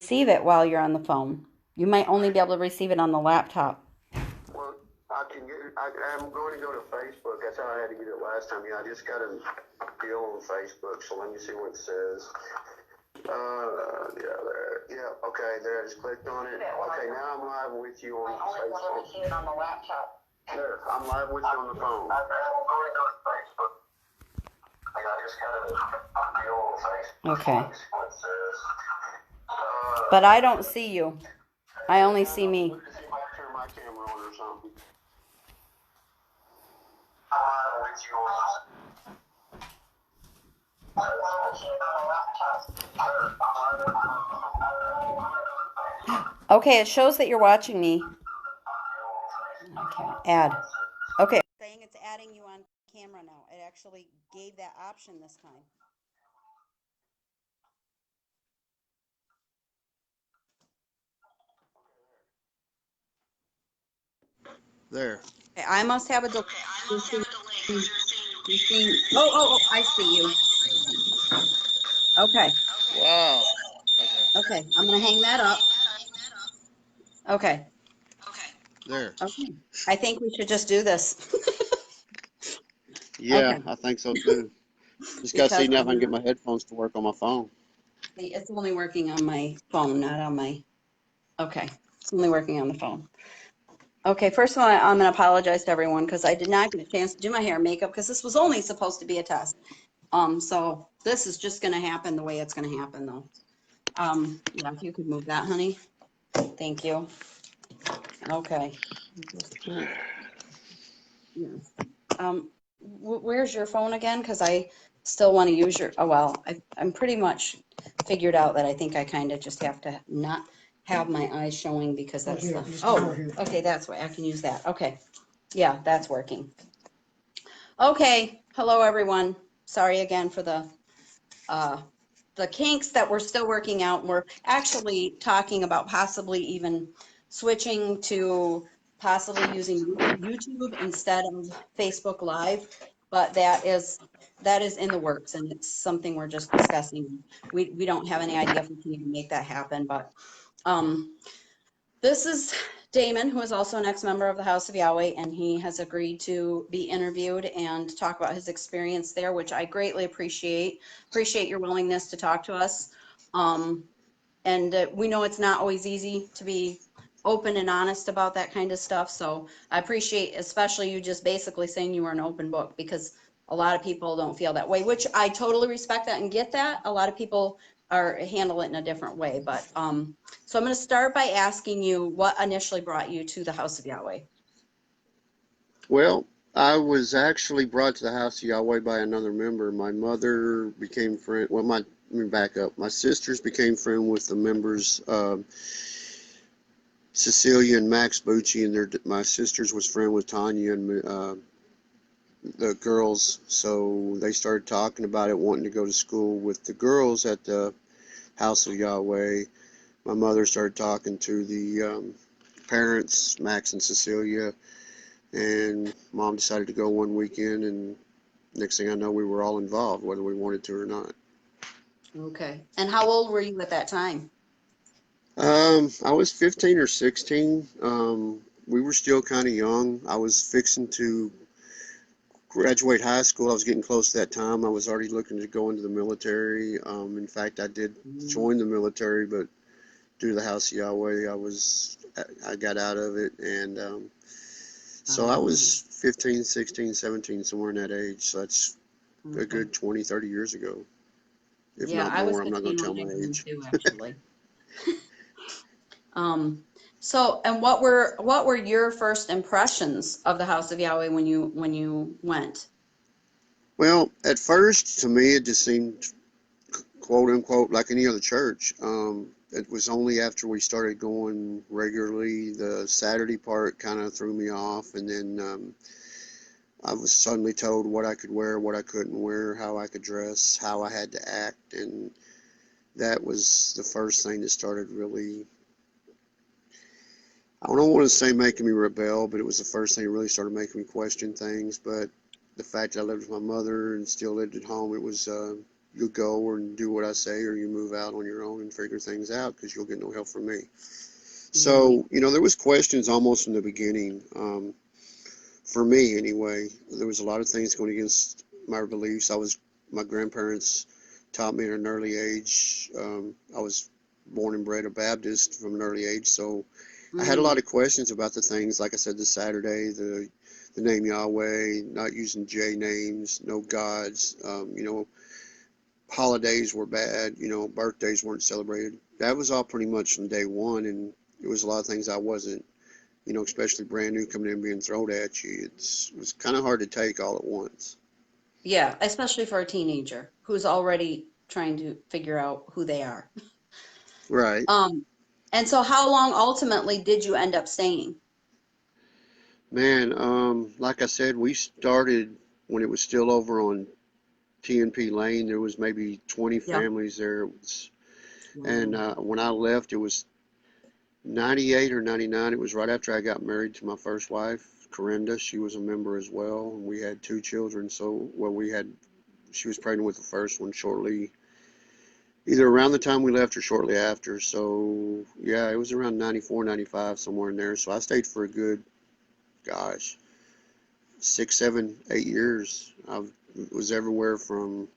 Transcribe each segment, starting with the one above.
receive it while you're on the phone. You might only be able to receive it on the laptop. Well, I can get it. I'm going to go to Facebook. That's how I had to get it last time. Yeah, I just got a deal on Facebook, so let me see what it says. Yeah, there. Yeah, okay, there. I just clicked on it. Okay, now I'm live with you on Facebook. Let me see it on the laptop. There, I'm live with you on the phone. I'm going to go to Facebook. I just got a deal on Facebook. Okay. Let me see what it says. But I don't see you. I only see me. Let me see if I can turn my camera on or something. I'm live with you on Okay, it shows that you're watching me. Okay, add. Okay. Saying it's adding you on camera now. It actually gave that option this time. there. Okay, I must have a delay. Oh, I see you. Okay. Wow. Okay, I'm going to hang that up. Okay. There. Okay. I think we should just do this. Yeah, Okay. I think so too. Just got to see Because now if I can get my headphones to work on my phone. it's only working on my phone, not on my, okay. It's only working on the phone. Okay, first of all, I'm going to apologize to everyone because I did not get a chance to do my hair and makeup because this was only supposed to be a test. So this is just going to happen the way it's going to happen though. Yeah, if you could move that, honey. Thank you. Okay. Yeah. Where's your phone again? Because I still want to use your, oh, well, I'm pretty much figured out that I think I kind of just have to not have my eyes showing because that's the, oh, okay, that's why I can use that. Okay. Yeah, that's working. Okay. Hello, everyone. Sorry again for the kinks that we're still working out. We're actually talking about possibly even switching to possibly using YouTube instead of Facebook Live, but that is in the works and it's something we're just discussing. We don't have any idea if we can even make that happen, but this is Damon, who is also an ex-member of the House of Yahweh, and he has agreed to be interviewed and talk about his experience there, which I greatly appreciate. Appreciate your willingness to talk to us. And we know it's not always easy to be open and honest about that kind of stuff. So I appreciate especially you just basically saying you were an open book, because a lot of people don't feel that way, which I totally respect that and get that. A lot of people handle it in a different way. But so I'm going to start by asking you what initially brought you to the House of Yahweh. Well, I was actually brought to the House of Yahweh by another member. My mother became friend. Well, let me back up. My sisters became friend with the members, Cecilia and Max Bucci, and my sisters was friend with Tanya and the girls. So they started talking about it, wanting to go to school with the girls at the House of Yahweh. My mother started talking to the parents, Max and Cecilia, and Mom decided to go one weekend, and next thing I know, we were all involved, whether we wanted to or not. Okay. And how old were you at that time? I was 15 or 16. We were still kind of young. I was fixing to graduate high school. I was getting close to that time. I was already looking to go into the military. In fact, I did join the military, but due to the House of Yahweh, I got out of it, and so I was 15, 16, 17, somewhere in that age. So that's a good 20, 30 years ago, if Yeah, not I was more. I'm not 15 going to tell when I my joined age. too, actually. So, and what were your first impressions of the House of Yahweh when you went? Well, at first, to me, it just seemed quote unquote like any other church. It was only after we started going regularly, the Saturday part kind of threw me off, and then I was suddenly told what I could wear, what I couldn't wear, how I could dress, how I had to act, and that was the first thing that started really, I don't want to say making me rebel, but it was the first thing that really started making me question things. But the fact that I lived with my mother and still lived at home, it was you'll go and do what I say, or you move out on your own and figure things out because you'll get no help from me. Right. So, there was questions almost from the beginning. For me anyway, there was a lot of things going against my beliefs. My grandparents taught me at an early age. I was born and bred a Baptist from an early age, so I had a Mm. lot of questions about the things, like I said, the Saturday, the name Yahweh, not using J names, no gods, holidays were bad, birthdays weren't celebrated. That was all pretty much from day one, and it was a lot of things I wasn't, especially brand new coming in being thrown at you. It was kind of hard to take all at once. Yeah, especially for a teenager who's already trying to figure out who they are. Right. Um, and so how long ultimately did you end up staying? Man, like I said, we started when it was still over on TNP Lane. There was maybe 20 Yeah. families there. And Wow. when I left, it was 98 or 99. It was right after I got married to my first wife, Corinda. She was a member as well, and we had two children. So, well, she was pregnant with the first one shortly, either around the time we left or shortly after. So, yeah, it was around 94, 95, somewhere in there. So I stayed for a good, gosh, 6, 7, 8 years. I was everywhere from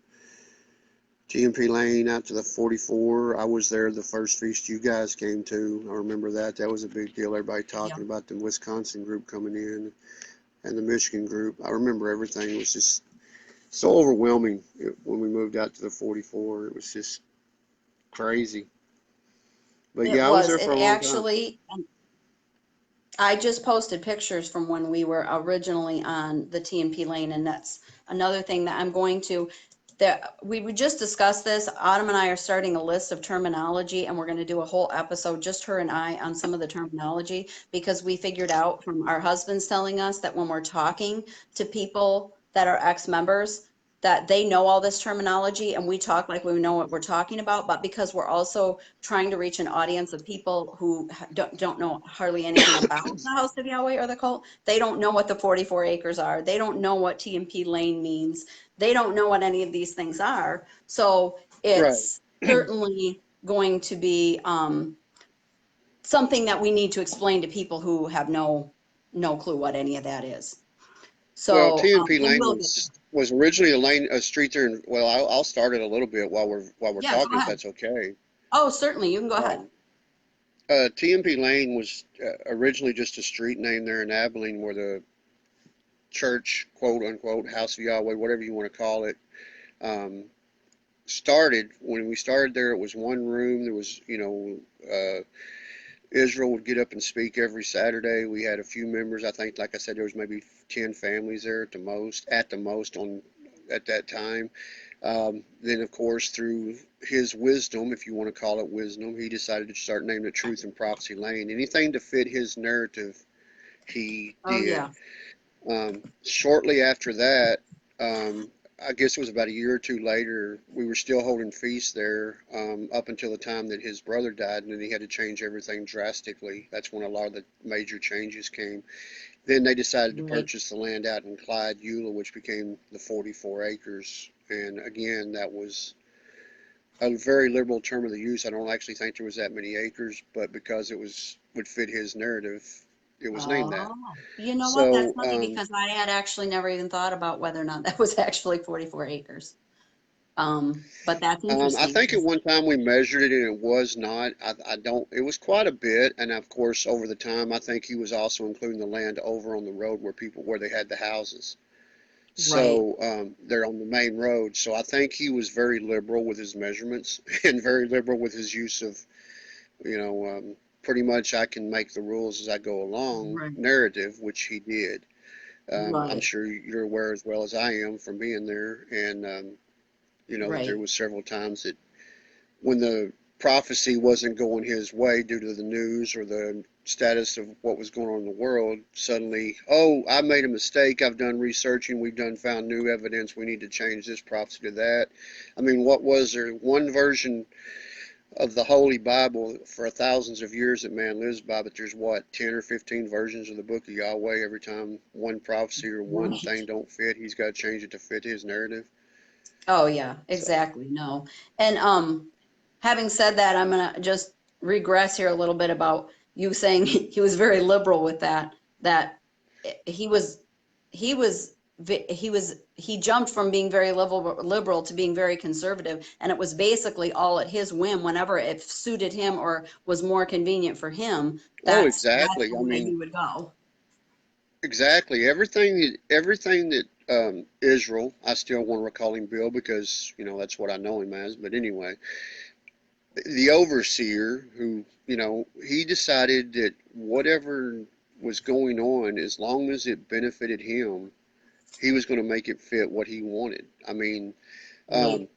TMP Lane out to the 44. I was there the first feast you guys came to. I remember that. That was a big deal. Everybody Yeah. talking about the Wisconsin group coming in and the Michigan group. I remember everything. It was just so overwhelming when we moved out to the 44. It was just crazy. But It yeah, I was was. there for It a long time. actually, I just posted pictures from when we were originally on the TMP lane, and that's another thing that I'm going to, that we just discussed this. Autumn and I are starting a list of terminology, and we're going to do a whole episode, just her and I, on some of the terminology, because we figured out from our husbands telling us that when we're talking to people that are ex-members, that they know all this terminology and we talk like we know what we're talking about, but because we're also trying to reach an audience of people who don't know hardly anything about the House of Yahweh or the cult. They don't know what the 44 acres are. They don't know what TMP lane means. They don't know what any of these things are. So Right. it's certainly going to be something that we need to explain to people who have no clue what any of that is. Well, So, TNP and Lane we'll get there. was originally a street there. And, well, I'll start it a little bit while we're Yeah, go talking, if ahead. that's okay. Oh, certainly, you can go ahead. Um, TMP Lane was originally just a street name there in Abilene where the church, quote unquote, House of Yahweh, whatever you want to call it, um, started. When we started there, it was one room. There was, Israel would get up and speak every Saturday. We had a few members. I think, like I said, there was maybe 10 families there at the most at that time. Then, of course, through his wisdom, if you want to call it wisdom, he decided to start naming it Truth and Prophecy Lane. Anything to fit his narrative, he Oh, did. yeah. Shortly after that, I guess it was about a year or two later, we were still holding feasts there up until the time that his brother died, and then he had to change everything drastically. That's when a lot of the major changes came. Then they decided to Right. purchase the land out in Clyde, Eula, which became the 44 acres. And again, that was a very liberal term of the use. I don't actually think there was that many acres, but because would fit his narrative, it was named that. Oh, you know what? That's So funny because I had actually never even thought about whether or not that was actually 44 acres. But that's I interesting think at because, one time we measured it and it was not. I don't. It was quite a bit, and of course over the time, I think he was also including the land over on the road where they had the houses. right, So they're on the main road. So I think he was very liberal with his measurements and very liberal with his use of, you know, pretty much I can make the rules as I go along right, narrative, which he did. I'm right, sure you're aware as well as I am from being there, and that there right. was several times that when the prophecy wasn't going his way due to the news or the status of what was going on in the world, suddenly, oh, I made a mistake. I've done researching. Found new evidence. We need to change this prophecy to that. I mean, what was there? One version of the Holy Bible for thousands of years that man lives by, but there's what, 10 or 15 versions of the book of Yahweh. Every time one prophecy or one Right. thing don't fit, he's got to change it to fit his narrative. Oh yeah, So, exactly. No. And having said that, I'm gonna just regress here a little bit about you saying he was very liberal with that. That he was he jumped from being very liberal to being very conservative, and it was basically all at his whim. Whenever it suited him or was more convenient for him, oh, that's exactly. the I way mean, he would go. exactly. Everything that Israel, I still want to call him Bill because, that's what I know him as. But anyway, the overseer who, he decided that whatever was going on, as long as it benefited him, he was going to make it fit what he wanted. I mean, um, Right.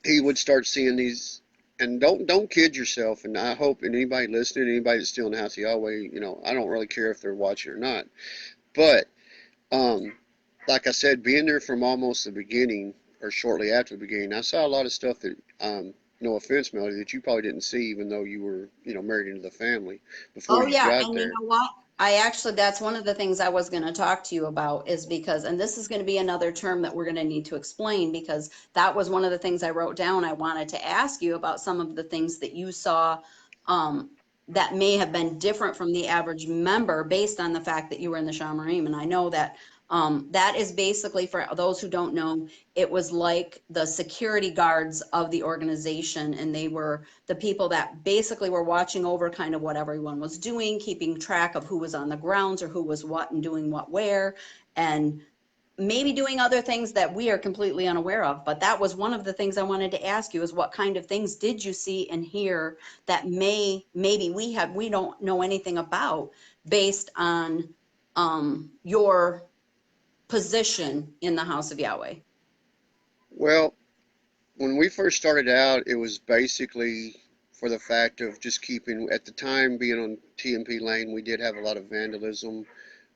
he would start seeing these, and don't kid yourself. And I hope, and anybody listening, anybody that's still in the House of Yahweh, I don't really care if they're watching or not. But um, like I said, being there from almost the beginning or shortly after the beginning, I saw a lot of stuff that, no offense, Melody, that you probably didn't see, even though you were, married into the family before Oh you yeah, got and you there. know what? I actually, that's one of the things I was going to talk to you about is because, and this is going to be another term that we're going to need to explain because that was one of the things I wrote down. I wanted to ask you about some of the things that you saw um, that may have been different from the average member based on the fact that you were in the Shamarim. And I know that that is basically, for those who don't know, it was like the security guards of the organization, and they were the people that basically were watching over kind of what everyone was doing, keeping track of who was on the grounds or who was what and doing what where, and maybe doing other things that we are completely unaware of. But that was one of the things I wanted to ask you is what kind of things did you see and hear that maybe we don't know anything about based on your position in the House of Yahweh. Well, when we first started out, it was basically for the fact of just keeping, at the time being on TMP Lane, we did have a lot of vandalism.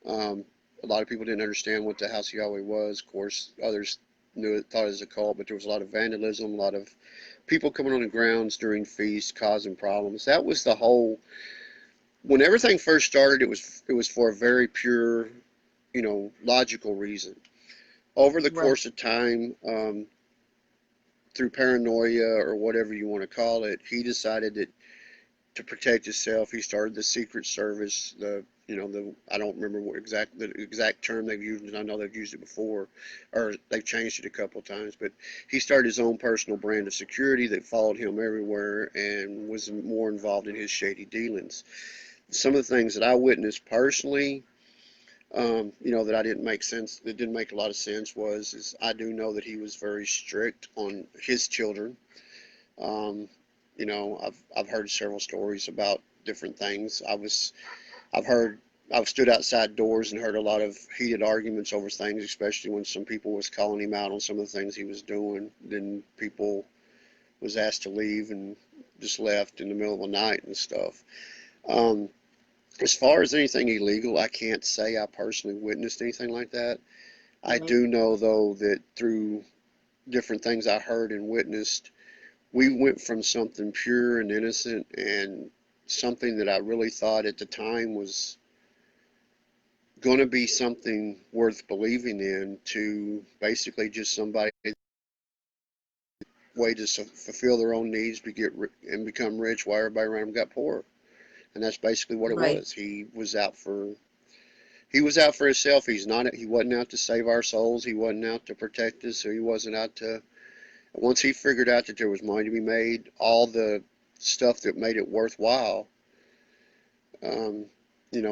Um, a lot of people didn't understand what the House of Yahweh was. Of course, others knew it, thought it was a cult, but there was a lot of vandalism, a lot of people coming on the grounds during feasts, causing problems. That was the whole. When everything first started, it was for a very pure, logical reason. Over the Right. course of time, through paranoia or whatever you want to call it, he decided that to protect himself, he started the Secret Service. The I don't remember the exact term they've used, and I know they've used it before, or they've changed it a couple of times. But he started his own personal brand of security that followed him everywhere and was more involved in his shady dealings. Some of the things that I witnessed personally, that that didn't make a lot of sense is I do know that he was very strict on his children. Um, I've heard several stories about different things. I've heard, I've stood outside doors and heard a lot of heated arguments over things, especially when some people was calling him out on some of the things he was doing. Then people was asked to leave and just left in the middle of the night and stuff. Um, as far as anything illegal, I can't say I personally witnessed anything like that. I Right. do know though that through different things I heard and witnessed, we went from something pure and innocent and something that I really thought at the time was going to be something worth believing in to basically just somebody way to fulfill their own needs, and become rich while everybody around them got poor. And that's basically what it Right. was. He was out for himself. He wasn't out to save our souls. He wasn't out to protect us. So he wasn't out to. Once he figured out that there was money to be made, all the stuff that made it worthwhile, um,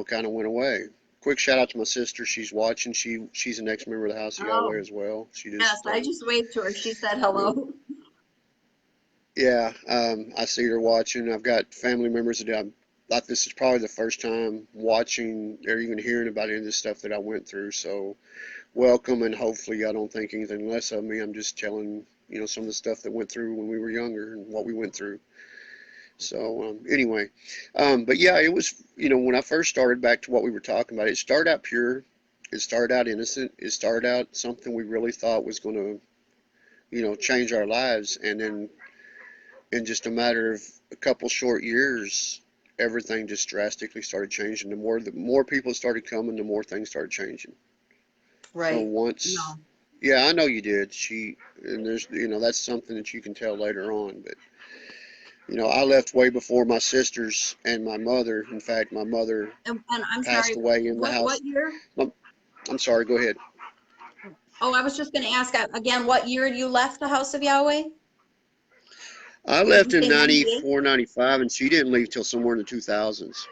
kind of went away. Quick shout out to my sister. She's watching. She's an ex-member of the House of Yahweh Oh, as well. She yes, just I just waved to her. She said moved. hello. Yeah, I see her watching. I've got family members that I'm like. This is probably the first time watching or even hearing about any of this stuff that I went through. So welcome, and hopefully I don't think anything less of me. I'm just telling some of the stuff that went through when we were younger and what we went through. So anyway, but yeah, it was when I first started, back to what we were talking about. It started out pure. It started out innocent. It started out something we really thought was going to change our lives, and then in just a matter of a couple short years, everything just drastically started changing. The more people started coming, the more things started changing. For Right. once, No. Yeah, I know you did. And there's, that's something that you can tell later on. But, I left way before my sisters and my mother. In fact, my mother And I'm passed sorry, away in the what house. year? I'm sorry, go ahead. Oh, I was just going to ask again, what year you left the House of Yahweh? I Did you left in say 98? 94, 95, and she didn't leave till somewhere in the 2000s.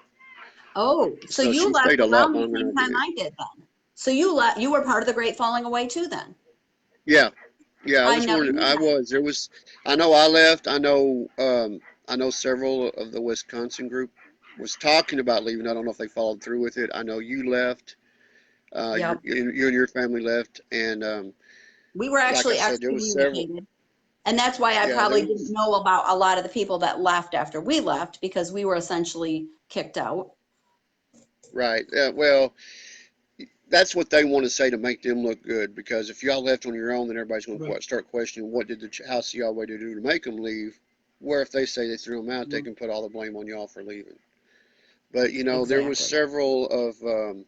Oh, so So you she left stayed a lot around the longer than same I time did. I did then. So you were part of the Great Falling Away too then. Yeah, yeah, I I was never one. knew I that. was. There was. I know I left. I know several of the Wisconsin group was talking about leaving. I don't know if they followed through with it. I know you left. Yep. You and your family left, and We were like I actually said, there was several. excommunicated. And that's why I Yeah, there probably didn't was. know about a lot of the people that left after we left because we were essentially kicked out. Right. Well, that's what they want to say to make them look good. Because if y'all left on your own, then everybody's going Right. to start questioning what did the House of Yahweh do to make them leave. Where if they say they threw them out, they Mhm. can put all the blame on y'all for leaving. But there was Exactly. several of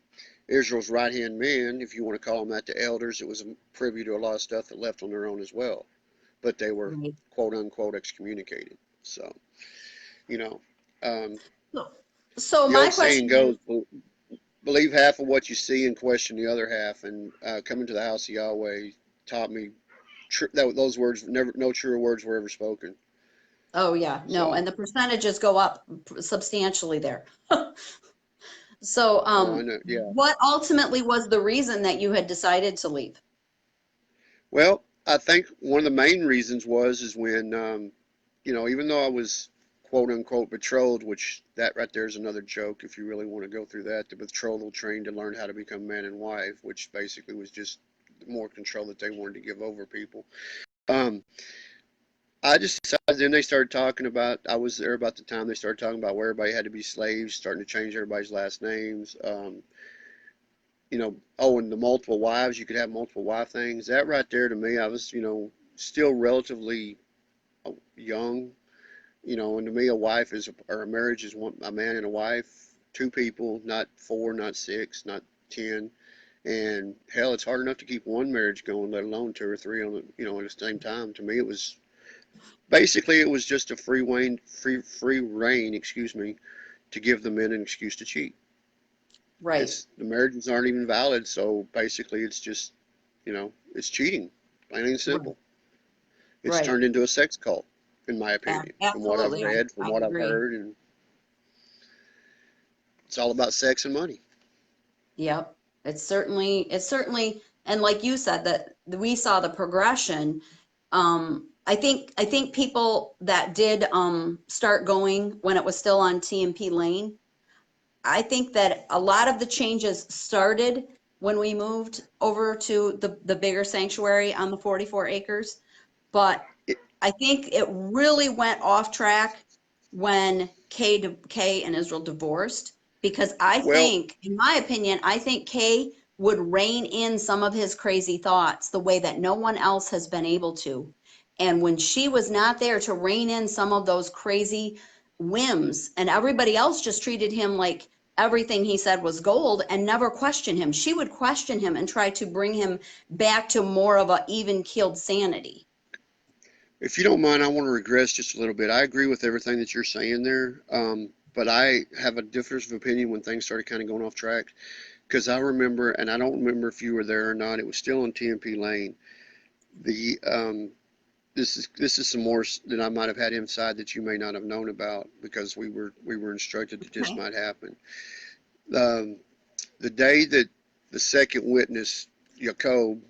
Israel's right-hand men, if you want to call them that, the elders. It was privy to a lot of stuff that left on their own as well, but they were Right. quote unquote excommunicated. So you know, um, So, so the my old saying question is, goes, believe half of what you see and question the other half. And coming to the house of Yahweh taught me those words never, no truer words were ever spoken. oh yeah, no, So and the percentages go up substantially there. So, oh, I know, yeah. what ultimately was the reason that you had decided to leave? Well, I think one of the main reasons is when, even though I was quote unquote betrothed, which that right there is another joke if you really want to go through that, the betrothal trained to learn how to become man and wife, which basically was just more control that they wanted to give over people. Um, I just decided, then they started talking about, I was there about the time they started talking about where everybody had to be slaves, starting to change everybody's last names. Oh, and the multiple wives, you could have multiple wife things. That right there to me, I was, still relatively young, and to me, a wife or a marriage is a man and a wife, two people, not four, not six, not 10. And hell, it's hard enough to keep one marriage going, let alone two or three at the same time. To me, it was just a free reign, excuse me, to give the men an excuse to cheat. Right, The marriages aren't even valid, so basically it's just, it's cheating, plain and right, simple. It's right. turned into a sex cult, in my opinion, from what I've Absolutely, read, from I what I've agree. heard, and it's all about sex and money. Yep. It's certainly, and like you said, that we saw the progression. I think people that did start going when it was still on TMP Lane, I think that a lot of the changes started when we moved over to the bigger sanctuary on the 44 acres. But It, I think it really went off track when Kay and Israel divorced because I well, think, in my opinion, I think Kay would rein in some of his crazy thoughts the way that no one else has been able to. And when she was not there to rein in some of those crazy whims, and everybody else just treated him like everything he said was gold and never questioned him, she would question him and try to bring him back to more of a even keeled sanity. if you don't mind, I want to regress just a little bit. I agree with everything that you're saying there, but I have a difference of opinion when things started kind of going off track. Because I remember, and I don't remember if you were there or not. It was still on TMP Lane. The this is some more that I might have had inside that you may not have known about because we were instructed that this Okay. might happen. Um, the day that the second witness, Jacob,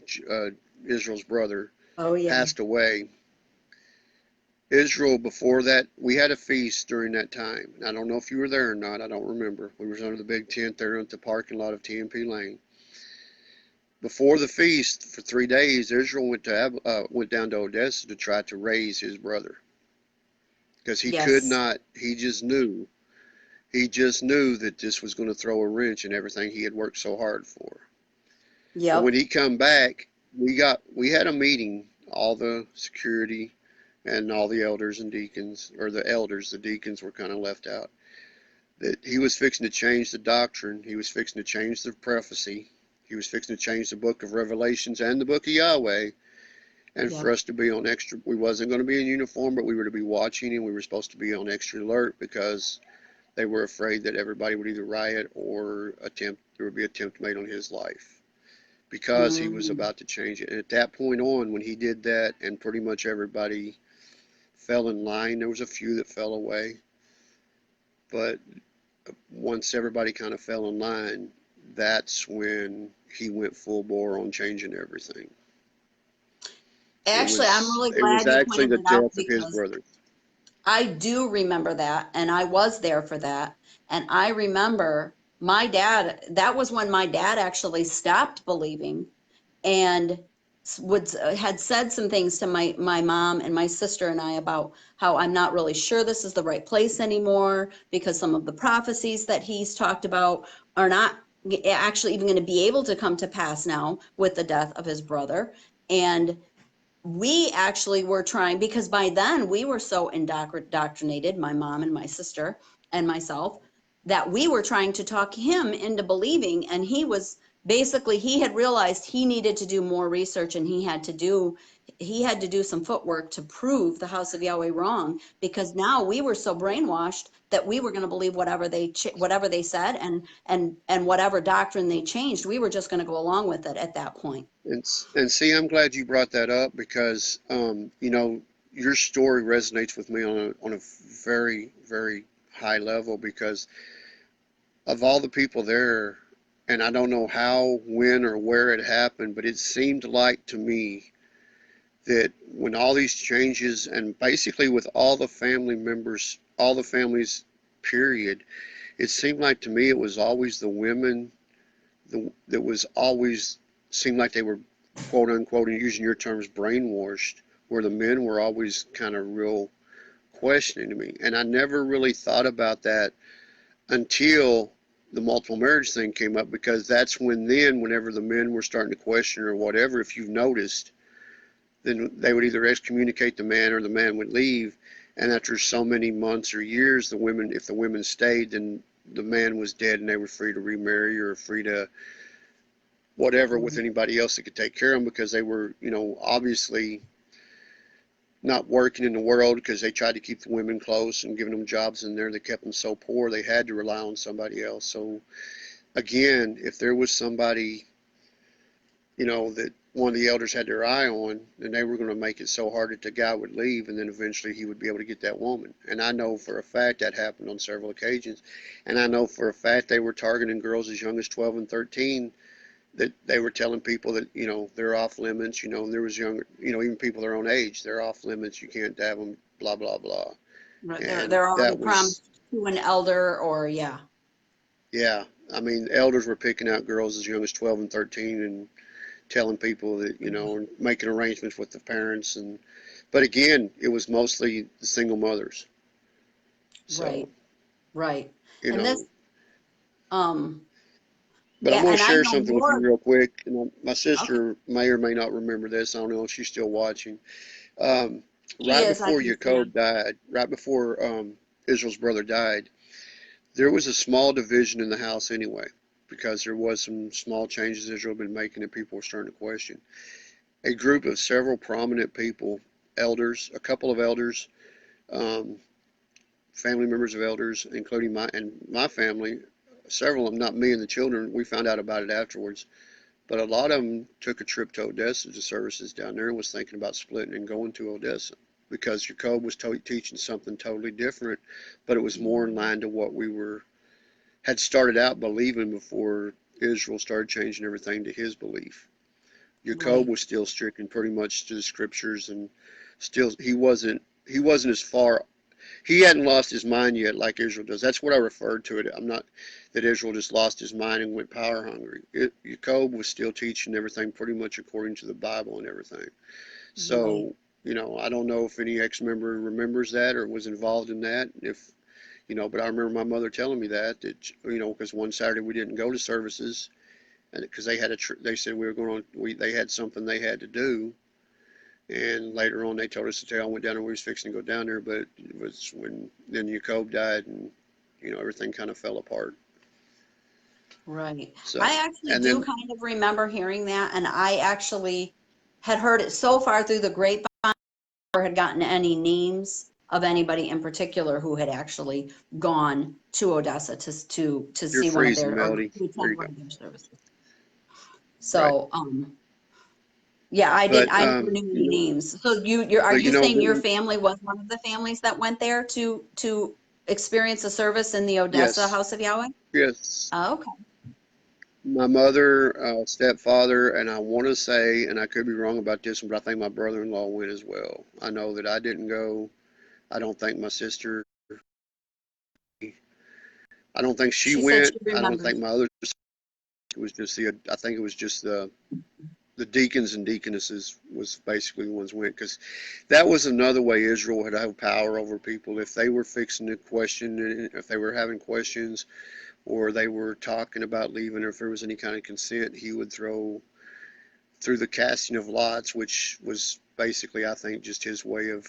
Israel's brother, Oh yeah. passed away, Israel before that we had a feast during that time. I don't know if you were there or not. I don't remember. We were under the big tent there at the parking lot of TMP Lane. Before the feast for 3 days, Israel went down to Odessa to try to raise his brother because he could Yes. not. He just knew that this was going to throw a wrench in everything he had worked so hard for. But when Yep. he come back, we had a meeting, all the security and all the elders and deacons, or the deacons were kind of left out. That he was fixing to change the doctrine. He was fixing to change the prophecy He was fixing to change the book of Revelations and the book of Yahweh. And Yep. for us to be on extra, we wasn't going to be in uniform, but we were to be watching, and we were supposed to be on extra alert because they were afraid that everybody would either riot or there would be an attempt made on his life because he was Mm. about to change it. And at that point on, when he did that, and pretty much everybody fell in line, there was a few that fell away, but once everybody kind of fell in line, that's when he went full bore on changing everything. Actually, I'm really It was glad you actually pointed the it out death of his because brother. I do remember that, and I was there for that. And I remember my dad, that was when my dad actually stopped believing and had said some things to my mom and my sister and I about how I'm not really sure this is the right place anymore because some of the prophecies that he's talked about are not actually even going to be able to come to pass now with the death of his brother. And we actually were trying, because by then we were so indoctrinated, my mom and my sister and myself, that we were trying to talk him into believing. And he was basically, he had realized he needed to do more research, and he had to do some footwork to prove the House of Yahweh wrong, because now we were so brainwashed that we were going to believe whatever they said, and whatever doctrine they changed, we were just going to go along with it at that point. And see, I'm glad you brought that up because, you know, your story resonates with me on a very, very high level because of all the people there, and I don't know how, when, or where it happened, but it seemed like to me that when all these changes, and basically with all the family members, all the families, period, it seemed like to me it was always the women that was always seemed like they were, quote unquote, and using your terms, brainwashed, where the men were always kind of real questioning to me. And I never really thought about that until the multiple marriage thing came up, because that's whenever the men were starting to question or whatever, if you've noticed, then they would either excommunicate the man or the man would leave. And after so many months or years, if the women stayed, then the man was dead and they were free to remarry or free to whatever with anybody else that could take care of them, because they were, you know, obviously not working in the world, because they tried to keep the women close and giving them jobs in there that kept them so poor they had to rely on somebody else. So again, if there was somebody, you know, that one of the elders had their eye on, then they were going to make it so hard that the guy would leave, and then eventually he would be able to get that woman. And I know for a fact that happened on several occasions. And I know for a fact they were targeting girls as young as 12 and 13, that they were telling people that, you know, they're off limits, you know, and there was younger, you know, even people their own age, they're off limits, you can't have them, blah, blah, blah. Right. And They're already that was, promised to an elder, or yeah. yeah, I mean, elders were picking out girls as young as 12 and 13 and telling people that, you know, and making arrangements with the parents. And, but again, it was mostly the single mothers. So, Right, right. you And this, know, um, but I'm yeah, going to and I share know something with you more. real quick. You know, my Okay, sister may or may not remember this. I don't know if she's still watching. Um, she right is. I before can see Jacob him. died, right before Israel's brother died, there was a small division in the house anyway, because there was some small changes Israel had been making that people were starting to question. A group of several prominent people, elders, a couple of elders, um, family members of elders, including my family, several of them, not me and the children, we found out about it afterwards. But a lot of them took a trip to Odessa to services down there and was thinking about splitting and going to Odessa, because Jacob was teaching something totally different, but it was more in line to what we had started out believing before Israel started changing everything to his belief. Jacob Right, was still sticking pretty much to the scriptures, and still he wasn't as far, he hadn't lost his mind yet like Israel does. That's what I referred to it. I'm not that Israel just lost his mind and went power hungry. Jacob was still teaching everything pretty much according to the Bible and everything. right. So, you know, I don't know if any ex-member remembers that or was involved in that. If, you know, but I remember my mother telling me that, you know, because one Saturday we didn't go to services, and because they had they said we were going on, they had something they had to do. And later on, they told us to tell. I went down there. We was fixing to go down there, but it was when then Jacob died, and you know everything kind of fell apart. Right. So, I actually and do then kind of remember hearing that, and I actually had heard it so far through the grapevine, or had gotten any names of anybody in particular who had actually gone to Odessa to you're see one of freezing, their, or Melody. to There attend you one go. of their services. Right. So, yeah, But I never knew any names. So are but you saying your then, family was one of the families that went there to experience a service in the Odessa yes, House of Yahweh? yes. Oh, okay. My mother, stepfather, and I want to say, and I could be wrong about this one, but I think my brother-in-law went as well. I know that I didn't go. I don't think my sister. I don't think she She said went. she I don't think remembers. my other. It was just the. I think it was just the deacons and deaconesses was basically the ones who went, because that was another way Israel had have power over people. If they were fixing to question, if they were having questions, or they were talking about leaving, or if there was any kind of consent, he would throw through the casting of lots, which was basically, I think, just his way of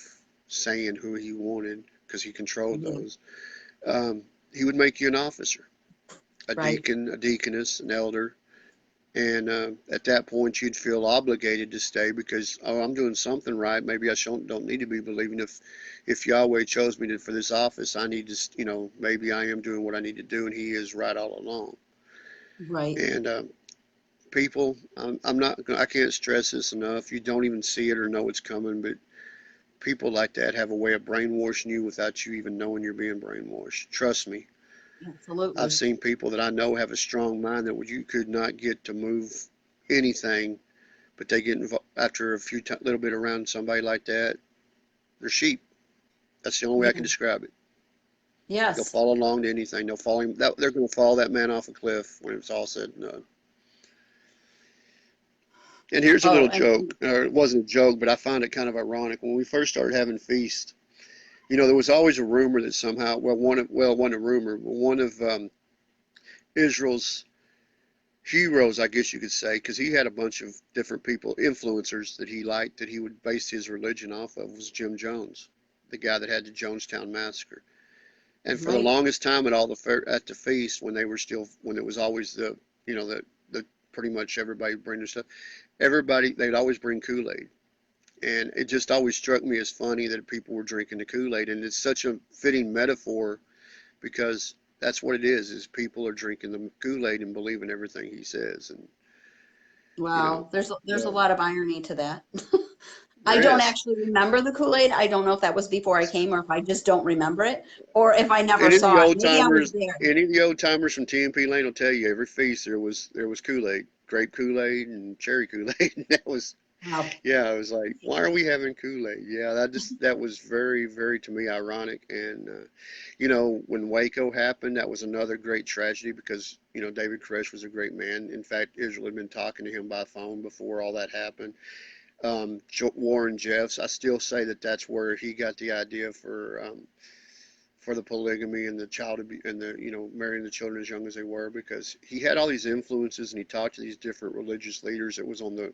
saying who he wanted, because he controlled Yeah, those. Um, he would make you an officer, a right. deacon, a deaconess, an elder, and at that point you'd feel obligated to stay because, oh, I'm doing something right. Maybe I don't need to be believing. If Yahweh chose me for this office, I need to, maybe I am doing what I need to do, and He is right all along. Right. And people, I'm not, I can't stress this enough. You don't even see it or know it's coming, but people like that have a way of brainwashing you without you even knowing you're being brainwashed. Trust me. I've Absolutely. seen people that I know have a strong mind that you could not get to move anything, but they get involved after a little bit around somebody like that. They're sheep. That's the only way I can Yeah. describe it. They'll Yes. follow along to anything. They'll follow him. They're going to follow that man off a cliff when it's all said and done. And here's a Oh, little and joke, or it wasn't a joke, but I find it kind of ironic. When we first started having feasts, there was always a rumor that somehow, well, one a rumor, but one of Israel's heroes, I guess you could say, because he had a bunch of different people, influencers that he liked, that he would base his religion off of, was Jim Jones, the guy that had the Jonestown massacre. And for the right. longest time at the feast, when it was always the pretty much everybody bring their stuff, they'd always bring Kool-Aid. And it just always struck me as funny that people were drinking the Kool-Aid. And it's such a fitting metaphor because that's what it is people are drinking the Kool-Aid and believing everything he says. And, you know, Wow. There's a the, lot of irony to that. I there don't is. actually remember the Kool-Aid. I don't know if that was before I came or if I just don't remember it or if I never Any of the saw it. old Maybe I was timers, there. any of the old timers from TMP Lane will tell you every feast there was Kool-Aid, grape Kool-Aid and cherry Kool-Aid. And that was, Wow. yeah, I was like, why are we having Kool-Aid? Yeah, that was very, very to me ironic. And when Waco happened, that was another great tragedy because David Koresh was a great man. In fact, Israel had been talking to him by phone before all that happened. Warren Jeffs, I still say that's where he got the idea for the polygamy and the child and the marrying the children as young as they were, because he had all these influences and he talked to these different religious leaders that was on the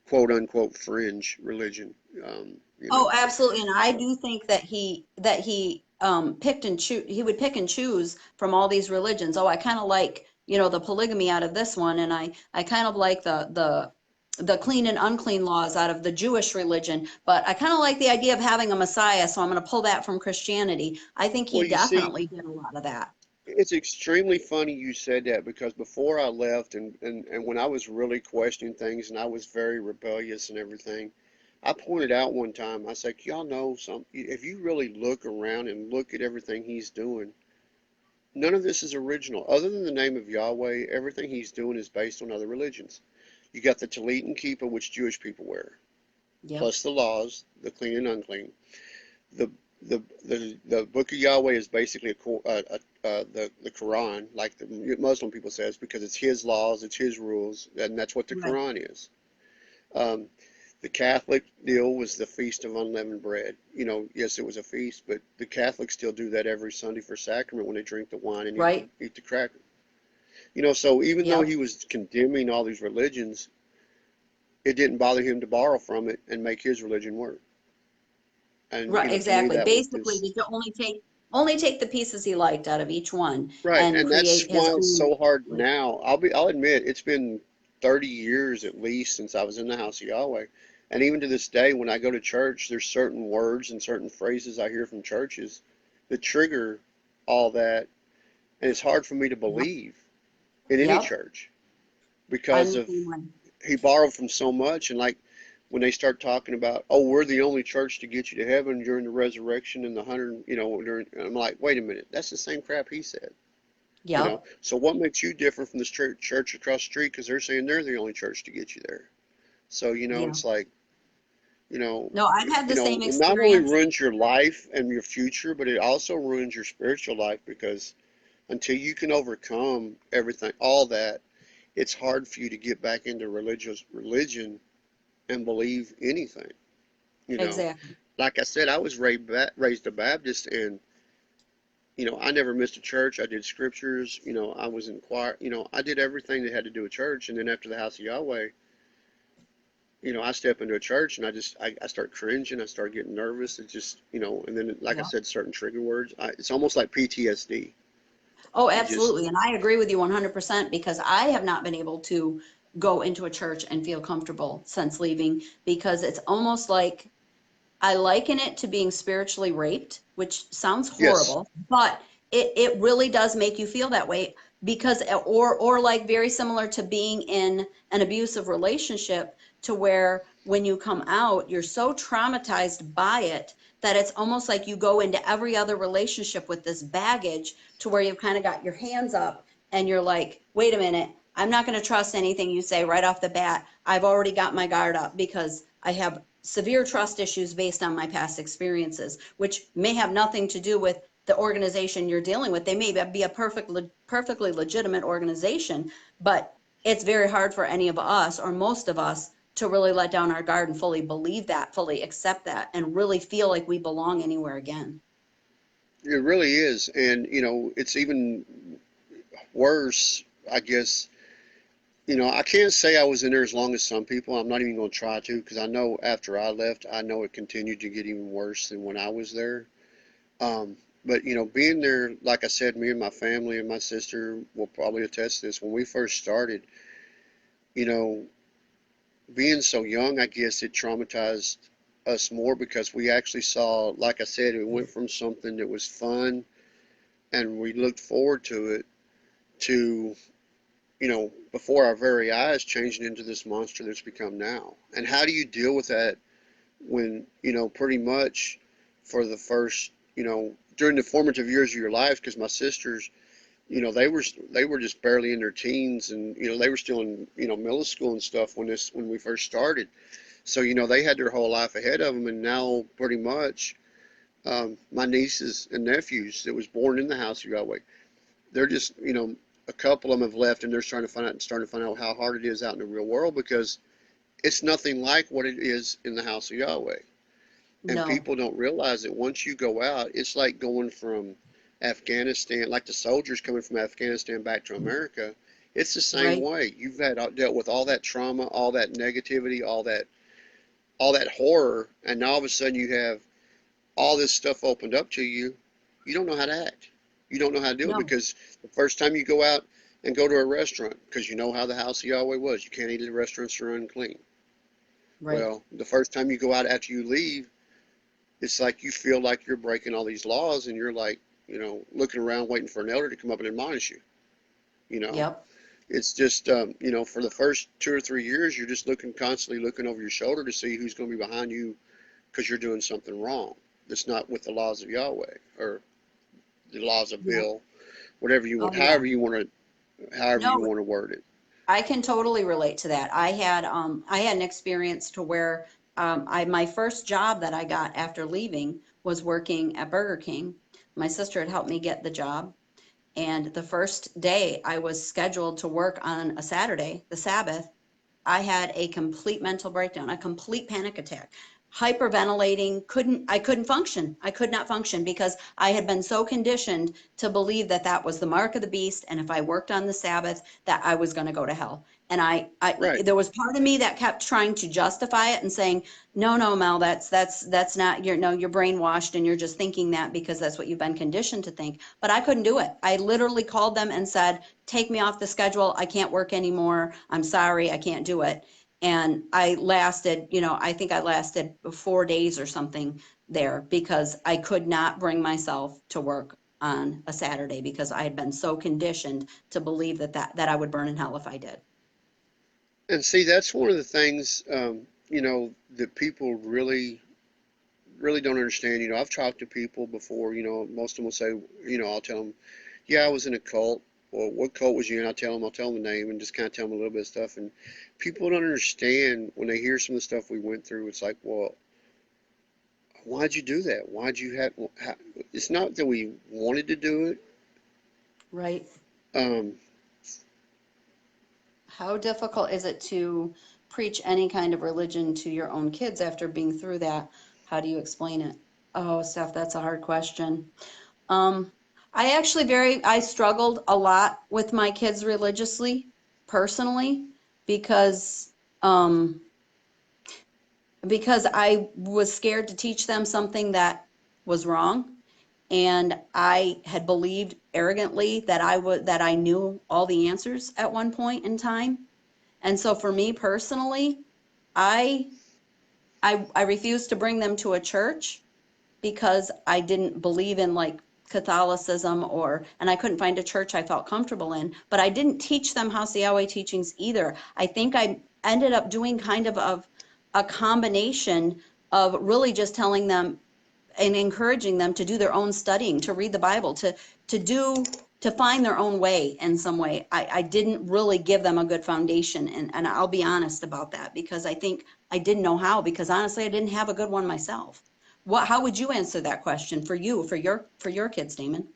quote unquote fringe religion. Um, you Oh, know, absolutely. And I uh, do think that he picked and choose he would pick and choose from all these religions. Oh, I kind of like, the polygamy out of this one, and I kind of like the clean and unclean laws out of the Jewish religion, but I kind of like the idea of having a Messiah, so I'm going to pull that from Christianity. I think he well, you see, definitely did a lot of that. it's extremely funny you said that because before I left and when I was really questioning things and I was very rebellious and everything, I pointed out one time, I said, y'all know something, if you really look around and look at everything he's doing, none of this is original. Other than the name of Yahweh, everything he's doing is based on other religions. You got the Talit and Kippah, which Jewish people wear, Yep. plus the laws, the clean and unclean. The the Book of Yahweh is basically the Quran, like the Muslim people says, because it's his laws, it's his rules, and that's what the Right. Quran is. Um, the Catholic deal was the Feast of Unleavened Bread. Yes, it was a feast, but the Catholics still do that every Sunday for sacrament when they drink the wine and Right. eat the cracker. So even though Yep. he was condemning all these religions, it didn't bother him to borrow from it and make his religion work. And Right, to me, exactly. that was Basically, just to only only take the pieces he liked out of each one Right, and and that's create his why it's own. so hard now. I'll admit it's been 30 years at least since I was in the House of Yahweh. And even to this day, when I go to church, there's certain words and certain phrases I hear from churches that trigger all that, and it's hard for me to Yep. believe in any Yep. church I'm because the of same way. he borrowed from so much. And like when they start talking about, oh, we're the only church to get you to heaven during the resurrection and the hundred, during, I'm like, wait a minute, that's the same crap he said. Yep. So what makes you different from this church across the street? Because they're saying they're the only church to get you there. So, Yeah. it's like, you know, No, I've had the same it not only experience. ruins your life and your future, but it also ruins your spiritual life because until you can overcome everything, all that, it's hard for you to get back into religion and believe anything. You know, Exactly. like I said, I was raised a Baptist, and I never missed a church. I did scriptures. I was in choir. I did everything that had to do with church. And then after the House of Yahweh, I step into a church and I start cringing. I start getting nervous. It just, and then, like I Yeah. said, certain trigger words. It's almost like PTSD. Oh, You just, absolutely. And I agree with you 100% because I have not been able to go into a church and feel comfortable since leaving because it's almost like I liken it to being spiritually raped, which sounds yes, horrible, but it really does make you feel that way because or like very similar to being in an abusive relationship to where when you come out, you're so traumatized by it that it's almost like you go into every other relationship with this baggage to where you've kind of got your hands up and you're like, wait a minute, I'm not going to trust anything you say right off the bat. I've already got my guard up because I have severe trust issues based on my past experiences, which may have nothing to do with the organization you're dealing with. They may be a perfectly legitimate organization, but it's very hard for any of us or most of us to really let down our guard and fully believe that, fully accept that, and really feel like we belong anywhere again. it really is. And, it's even worse, I guess. I can't say I was in there as long as some people. I'm not even going to try to because I know after I left, I know it continued to get even worse than when I was there. Um, but being there, like I said, me and my family and my sister will probably attest to this. When we first started, you know, being so young, I guess it traumatized us more because we actually saw, like I said, it went from something that was fun and we looked forward to it to, before our very eyes changing into this monster that's become now. And how do you deal with that when, pretty much for the first, during the formative years of your life, because my sisters, they were just barely in their teens, and they were still in middle school and stuff when we first started. So they had their whole life ahead of them, and now pretty much my nieces and nephews that was born in the House of Yahweh, they're just a couple of them have left, and they're starting to find out how hard it is out in the real world because it's nothing like what it is in the House of Yahweh. And No. people don't realize that once you go out, it's like going from Afghanistan, like the soldiers coming from Afghanistan back to America. It's the same Right? way. You've dealt with all that trauma, all that negativity, all that horror, and now all of a sudden you have all this stuff opened up to you. You don't know how to act. You don't know how to do it No. because the first time you go out and go to a restaurant, because you know how the House of Yahweh was, you can't eat at restaurants that are unclean. Right. Well, the first time you go out after you leave, it's like you feel like you're breaking all these laws and you're like, looking around waiting for an elder to come up and admonish you. You know, Yep. it's just, for the first 2 or 3 years, you're just constantly looking over your shoulder to see who's going to be behind you because you're doing something wrong. That's not with the laws of Yahweh or the laws of Yep. Bill, whatever you Oh, want, yeah. however you No, want to word it. I can totally relate to that. I had an experience to where I my first job that I got after leaving was working at Burger King. My sister had helped me get the job, and the first day I was scheduled to work on a Saturday, the Sabbath, I had a complete mental breakdown, a complete panic attack. hyperventilating, I couldn't function. I could not function because I had been so conditioned to believe that that was the mark of the beast. And if I worked on the Sabbath, that I was going to go to hell. And Right. there was part of me that kept trying to justify it and saying, no, no, Mel, that's not, you're brainwashed and you're just thinking that because that's what you've been conditioned to think. But I couldn't do it. I literally called them and said, take me off the schedule. I can't work anymore. I'm sorry. I can't do it. And I lasted, I think I lasted 4 days or something there because I could not bring myself to work on a Saturday because I had been so conditioned to believe that I would burn in hell if I did. And see, that's one of the things, that people really don't understand. I've talked to people before, most of them will say, I'll tell them, yeah, I was in a cult. Well, what cult was you in? I'll tell them the name and just kind of tell them a little bit of stuff. And people don't understand when they hear some of the stuff we went through. It's like, well, why'd you do that? Why'd you have, it's not that we wanted to do it. Right. Um, How difficult is it to preach any kind of religion to your own kids after being through that? How do you explain it? Oh, Steph, that's a hard question. Um, I struggled a lot with my kids religiously, personally, because, um, because I was scared to teach them something that was wrong. And I had believed arrogantly that I knew all the answers at one point in time. And so for me personally, I, I refused to bring them to a church because I didn't believe in like Catholicism and I couldn't find a church I felt comfortable in, but I didn't teach them House of Yahweh teachings either. I think I ended up doing kind of a combination of really just telling them and encouraging them to do their own studying, to read the Bible, to find their own way in some way. I didn't really give them a good foundation, and I'll be honest about that because I think I didn't know how, because honestly I didn't have a good one myself. How would you answer that question for you, for your kids, Damon?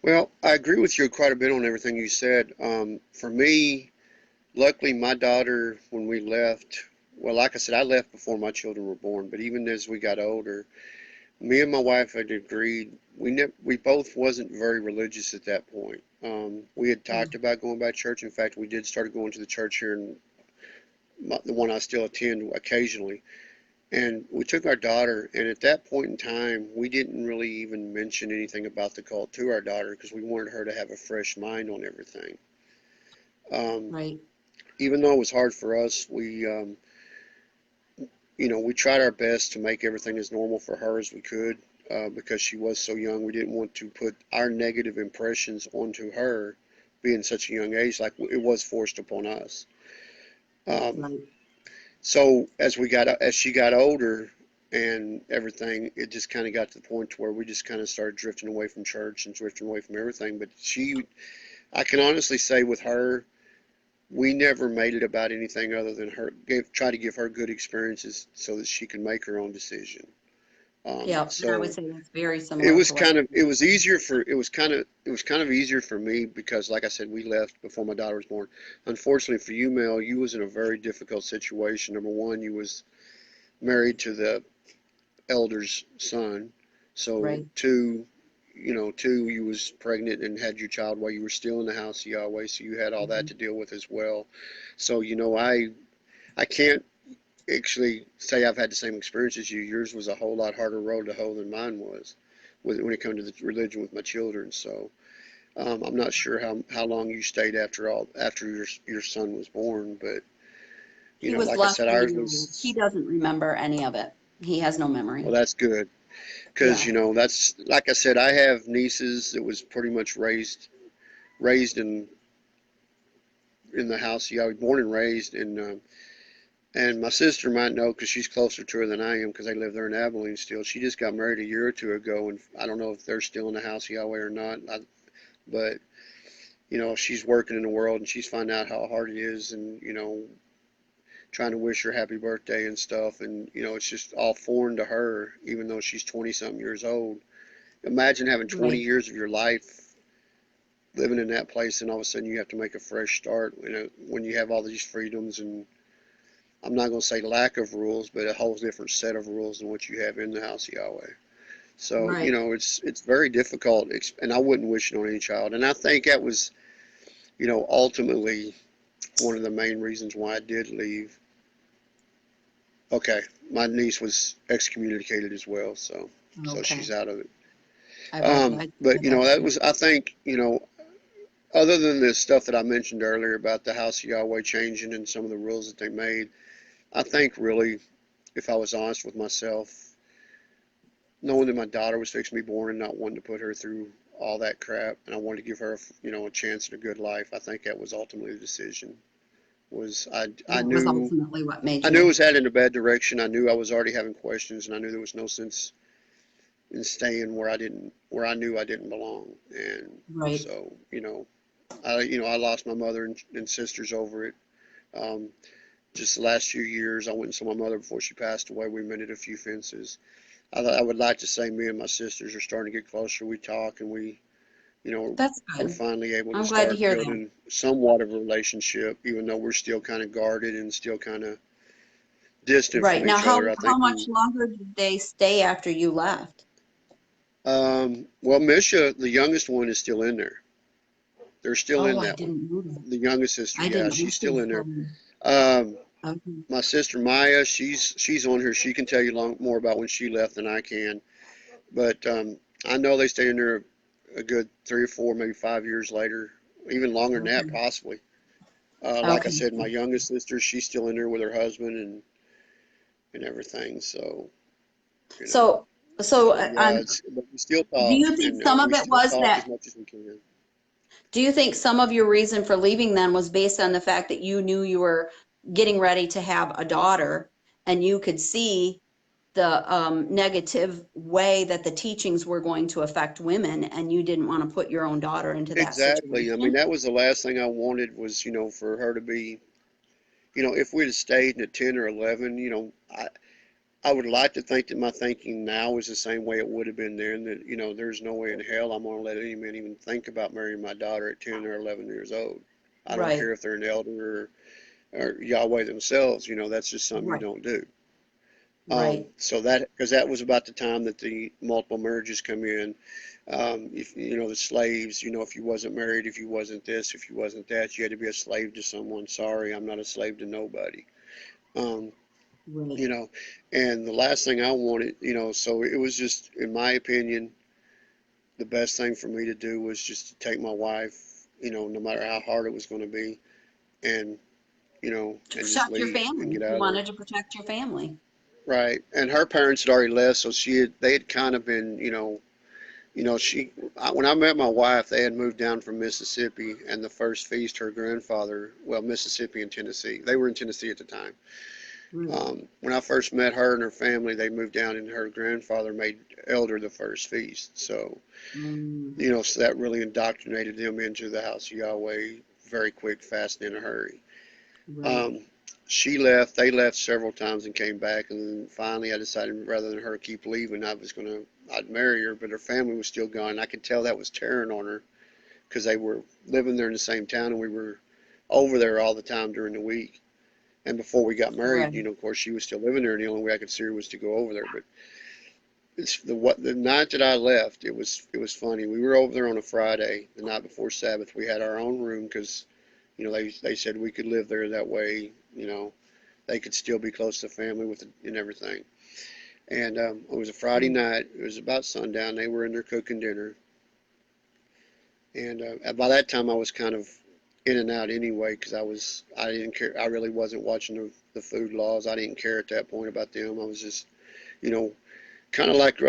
well, I agree with you quite a bit on everything you said. For me, luckily, my daughter, when we left, well, like I said, I left before my children were born, but even as we got older, me and my wife had agreed we both wasn't very religious at that point. We had Mm. talked about going back to church. In fact, we did start going to the church here, in the one I still attend occasionally. And we took our daughter, and at that point in time, we didn't really even mention anything about the cult to our daughter because we wanted her to have a fresh mind on everything. Um, Right. Even though it was hard for us, we tried our best to make everything as normal for her as we could, because she was so young. We didn't want to put our negative impressions onto her being such a young age, like it was forced upon us. Um, Right. so as she got older and everything, it just kind of got to the point to where we just kind of started drifting away from church and drifting away from everything. But I can honestly say with her, we never made it about anything other than try to give her good experiences so that she can make her own decision. Yeah, and I would So say that's very it similar was to what. kind of it was easier for it was kind of easier for me because, like I said, we left before my daughter was born. Unfortunately for you, Mel, you was in a very difficult situation. Number one, you was married to the elder's son. So Right. two, you was pregnant and had your child while you were still in the house of Yahweh. So you had all that Mhm. to deal with as well. So I can't actually say I've had the same experience as you. Yours was a whole lot harder road to hoe than mine was, when it comes to the religion with my children. So I'm not sure how long you stayed after your son was born, but He was like I less said, than a ours year old. He was, doesn't remember any of it. He has no memory. well, that's good because Yeah. that's like I said, I have nieces that was pretty much raised in the house. Yeah, I was born and raised in. And my sister might know because she's closer to her than I am because they live there in Abilene still. She just got married a year or two ago, and I don't know if they're still in the house of Yahweh or not. But she's working in the world and she's finding out how hard it is, and trying to wish her happy birthday and stuff. And it's just all foreign to her, even though she's 20 something years old. Imagine having 20 Right. years of your life living in that place, and all of a sudden you have to make a fresh start. When you have all these freedoms, and I'm not going to say lack of rules, but a whole different set of rules than what you have in the House of Yahweh. So, Right. it's very difficult, and I wouldn't wish it on any child. And I think that was, ultimately one of the main reasons why I did leave. Okay, my niece was excommunicated as well, so Okay. she's out of it. I'm very glad to But hear that that too. was, I think, other than the stuff that I mentioned earlier about the House of Yahweh changing and some of the rules that they made, I think really, if I was honest with myself, knowing that my daughter was fixing to be born and not wanting to put her through all that crap, and I wanted to give her, a chance at a good life, I think that was ultimately the decision. Was I That was knew ultimately what made I knew it you. was headed in a bad direction. I knew I was already having questions, and I knew there was no sense in staying where I knew I didn't belong. And Right. so, I lost my mother and sisters over it. Um, just the last few years, I went and saw my mother before she passed away. We mended a few fences. I would like to say me and my sisters are starting to get closer. We talk, and That's we're good. finally able to I'm glad to start hear that. building somewhat of a relationship, even though we're still kind of guarded and still kind of distant Right. from Now, each how other. I how think much longer did they stay after you left? well, Misha, the youngest one, is still in there. They're still Oh, in I that one. didn't know that. The youngest sister, I yeah, didn't know she's she still was in there. still in. Um, Okay. my sister Maya, she's on here. She can tell you more about when she left than I can. But I know they stayed in there a good 3 or 4, maybe 5 years later, even longer than that, Okay. possibly. Like I Okay. said, my youngest sister, she's still in there with her husband and everything. So, you know. So, so Yeah, but we still do talk, you think and some of we it still was talk as that? much as we can. Do you think some of your reason for leaving then was based on the fact that you knew you were getting ready to have a daughter and you could see the negative way that the teachings were going to affect women and you didn't want to put your own daughter into that Exactly. I mean, situation? that was the last thing I wanted was, for her to be, if we'd have stayed at 10 or 11, I would like to think that my thinking now is the same way it would have been then, that, there's no way in hell I'm going to let any man even think about marrying my daughter at 10 or 11 years old. I don't Right, care if they're an elder or Yahweh themselves, that's just something you right, don't do. right, So that, because that was about the time that the multiple marriages come in. If the slaves, if you wasn't married, if you wasn't this, if you wasn't that, you had to be a slave to someone. Sorry, I'm not a slave to nobody. Um, right. you know, and the last thing I wanted, so it was just, in my opinion, the best thing for me to do was just to take my wife, no matter how hard it was going to be, and To and just protect your leave and family. get You out of there. wanted to protect your family. Right. And her parents had already left, so they had kind of been, when I met my wife, they had moved down from Mississippi, and the first feast, her grandfather, well, Mississippi and Tennessee, they were in Tennessee at the time. Right. When I first met her and her family, they moved down, and her grandfather made Elder the first feast. So, Mm, so that really indoctrinated them into the House of Yahweh very quick, fast, and in a hurry. right. Um, she left. They left several times and came back, and then finally I decided rather than her keep leaving, I'd marry her. But her family was still gone. I could tell that was tearing on her because they were living there in the same town, and we were over there all the time during the week. And before we got married, Right. of course, she was still living there, and the only way I could see her was to go over there. But the night that I left, it was funny. We were over there on a Friday, the night before Sabbath. We had our own room because they said we could live there that way. They could still be close to family with it and everything. And it was a Friday Right. night. It was about sundown. They were in there cooking dinner. And by that time, I was kind of in and out anyway because I didn't care. I really wasn't watching the food laws. I didn't care at that point about them. I was just, you know, kind of like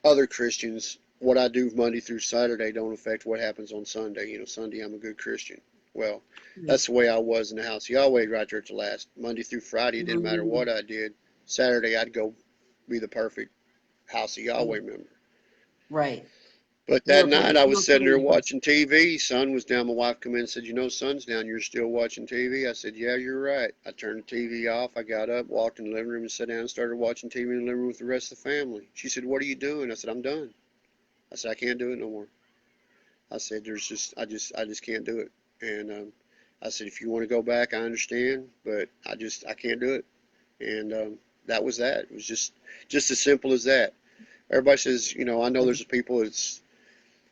other Christians. What I do Monday through Saturday don't affect what happens on Sunday. Sunday I'm a good Christian. Well, Right. that's the way I was in the House of Yahweh right there at the last. Monday through Friday, it didn't matter Mm, what I did. Saturday, I'd go be the perfect House of yeah. Yahweh member. Right. But You that were night, putting I you was were sitting putting there it first. watching TV. Son was down. My wife come in and said, Son's down. You're still watching TV? I said, yeah, you're right. I turned the TV off. I got up, walked in the living room, and sat down and started watching TV in the living room with the rest of the family. She said, what are you doing? I said, I'm done. I said, I can't do it no more. I said, I just can't do it. And I said, if you want to go back, I understand, but I can't do it. And that was that. It was just as simple as that. Everybody says, I know there's people that's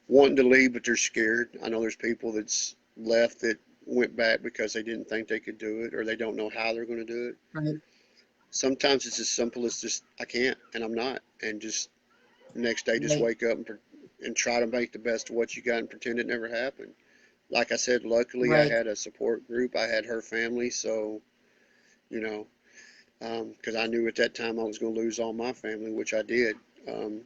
wanting to leave, but they're scared. I know there's people that's left that went back because they didn't think they could do it or they don't know how they're going to do it. Right. Sometimes it's as simple as just, I can't and I'm not. And just next day, just Right. wake up and try to make the best of what you got and pretend it never happened. Like I said, luckily I Right. had a support group. I had her family. So, you know, because I knew at that time I was going to lose all my family, which I did. Um,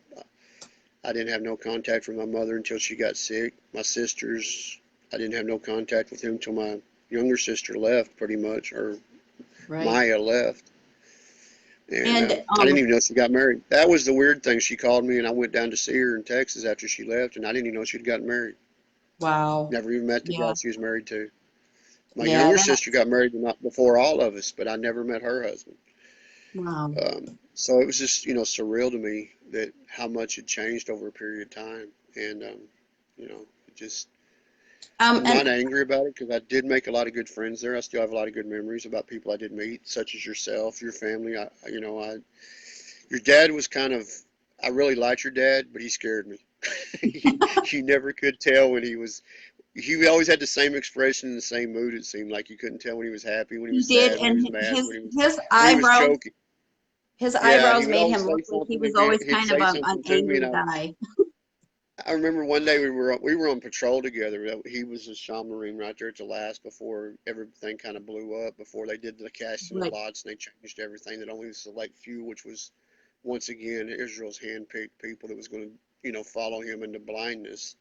I didn't have no contact with my mother until she got sick. My sisters, I didn't have no contact with them until my younger sister left, pretty much, or Right. Maya left. And And I didn't even know she got married. That was the weird thing. She called me, and I went down to see her in Texas after she left, and I didn't even know she'd gotten married. wow. Never even met the Yeah. guy she was married to. My Yeah. younger sister got married not before all of us, but I never met her husband. Wow. So it was just, surreal to me that how much had changed over a period of time. And, it just, I'm not And angry about it because I did make a lot of good friends there. I still have a lot of good memories about people I did meet, such as yourself, your family. Your dad was kind of, I really liked your dad, but he scared me. You never could tell when he always had the same expression and the same mood. It seemed like you couldn't tell when he was happy, when he he was did, sad, when he and was mad, his when he was eyebrows joking. his Yeah, he eyebrows would made always him say look like he something was always he'd kind of say an something to me, and angry guy. I remember one day we were on patrol together. He was a Shaw Marine right there at the last before everything kind of blew up, before they did the casting of Right. lots and they changed everything. That only select few, which was once again Israel's handpicked people that was going to follow him into blindness.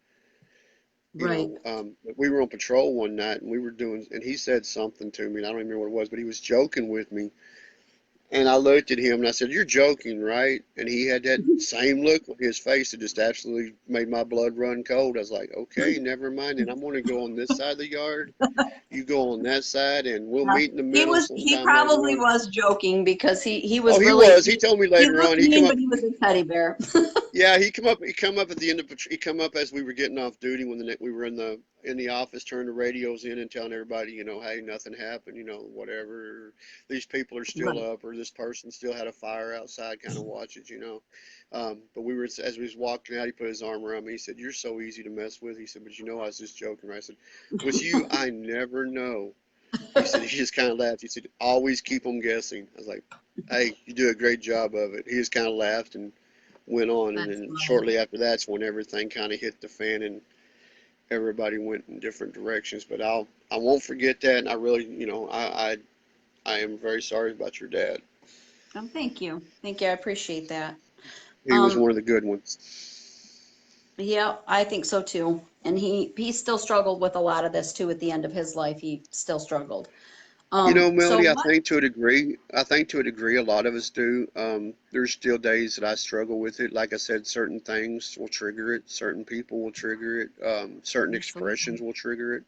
Right. But we were on patrol one night and we were doing, and he said something to me, and I don't even remember what it was, but he was joking with me. And I looked at him and I said, "You're joking, right?" And he had that same look on his face that just absolutely made my blood run cold. I was like, "Okay, never mind. And I'm going to go on this side of the yard. You go on that side, and we'll meet in the middle He sometime later probably on." was joking because he Oh, was he really was. He told me he later looked on. He come mean, up. but he was a teddy bear. Yeah, he come up. He come up at the end of. He come up as we were getting off duty when we were in the office, turning the radios in and telling everybody, hey, nothing happened, whatever. These people are still Right. up, or this person still had a fire outside, kind of watch it. But as we was walking out, he put his arm around me. He said, "You're so easy to mess with." He said, "But I was just joking, right?" I said, "With you, I never know." He said, he just kind of laughed. He said, "Always keep them guessing." I was like, "Hey, you do a great job of it." He just kind of laughed and went on, and That's then funny. shortly after that's when everything kind of hit the fan and everybody went in different directions. But I won't forget that, and I really, I am very sorry about your dad. Thank you. Thank you. I appreciate that. He was Um, one of the good ones. yeah, I think so too. And he still struggled with a lot of this too at the end of his life. He still struggled. So Melody, what? I think to a degree, a lot of us do. There's still days that I struggle with it. Like I said, certain things will trigger it. Certain people will trigger it. Certain Absolutely. expressions will trigger it.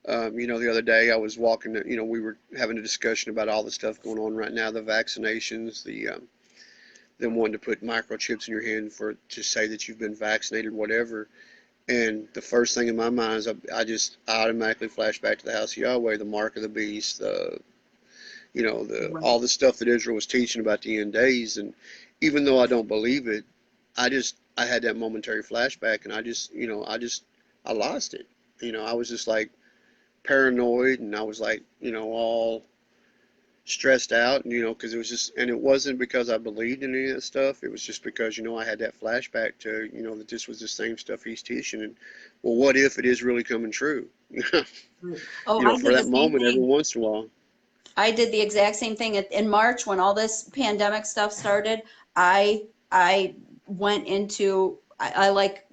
The other day I was walking, we were having a discussion about all the stuff going on right now, the vaccinations, them wanting to put microchips in your hand to say that you've been vaccinated, whatever. And the first thing in my mind is I just automatically flash back to the House of Yahweh, the mark of the beast, the Right. all the stuff that Israel was teaching about the end days. And even though I don't believe it, I had that momentary flashback, and I lost it. I was just like paranoid, and I was like, all stressed out, and because and it wasn't because I believed in any of that stuff. It was just because I had that flashback to that this was the same stuff he's teaching, and well, what if it is really coming true? Right. Oh, I For did the that same moment every thing. once in a while. I did the exact same thing in March when all this pandemic stuff started. I went into I like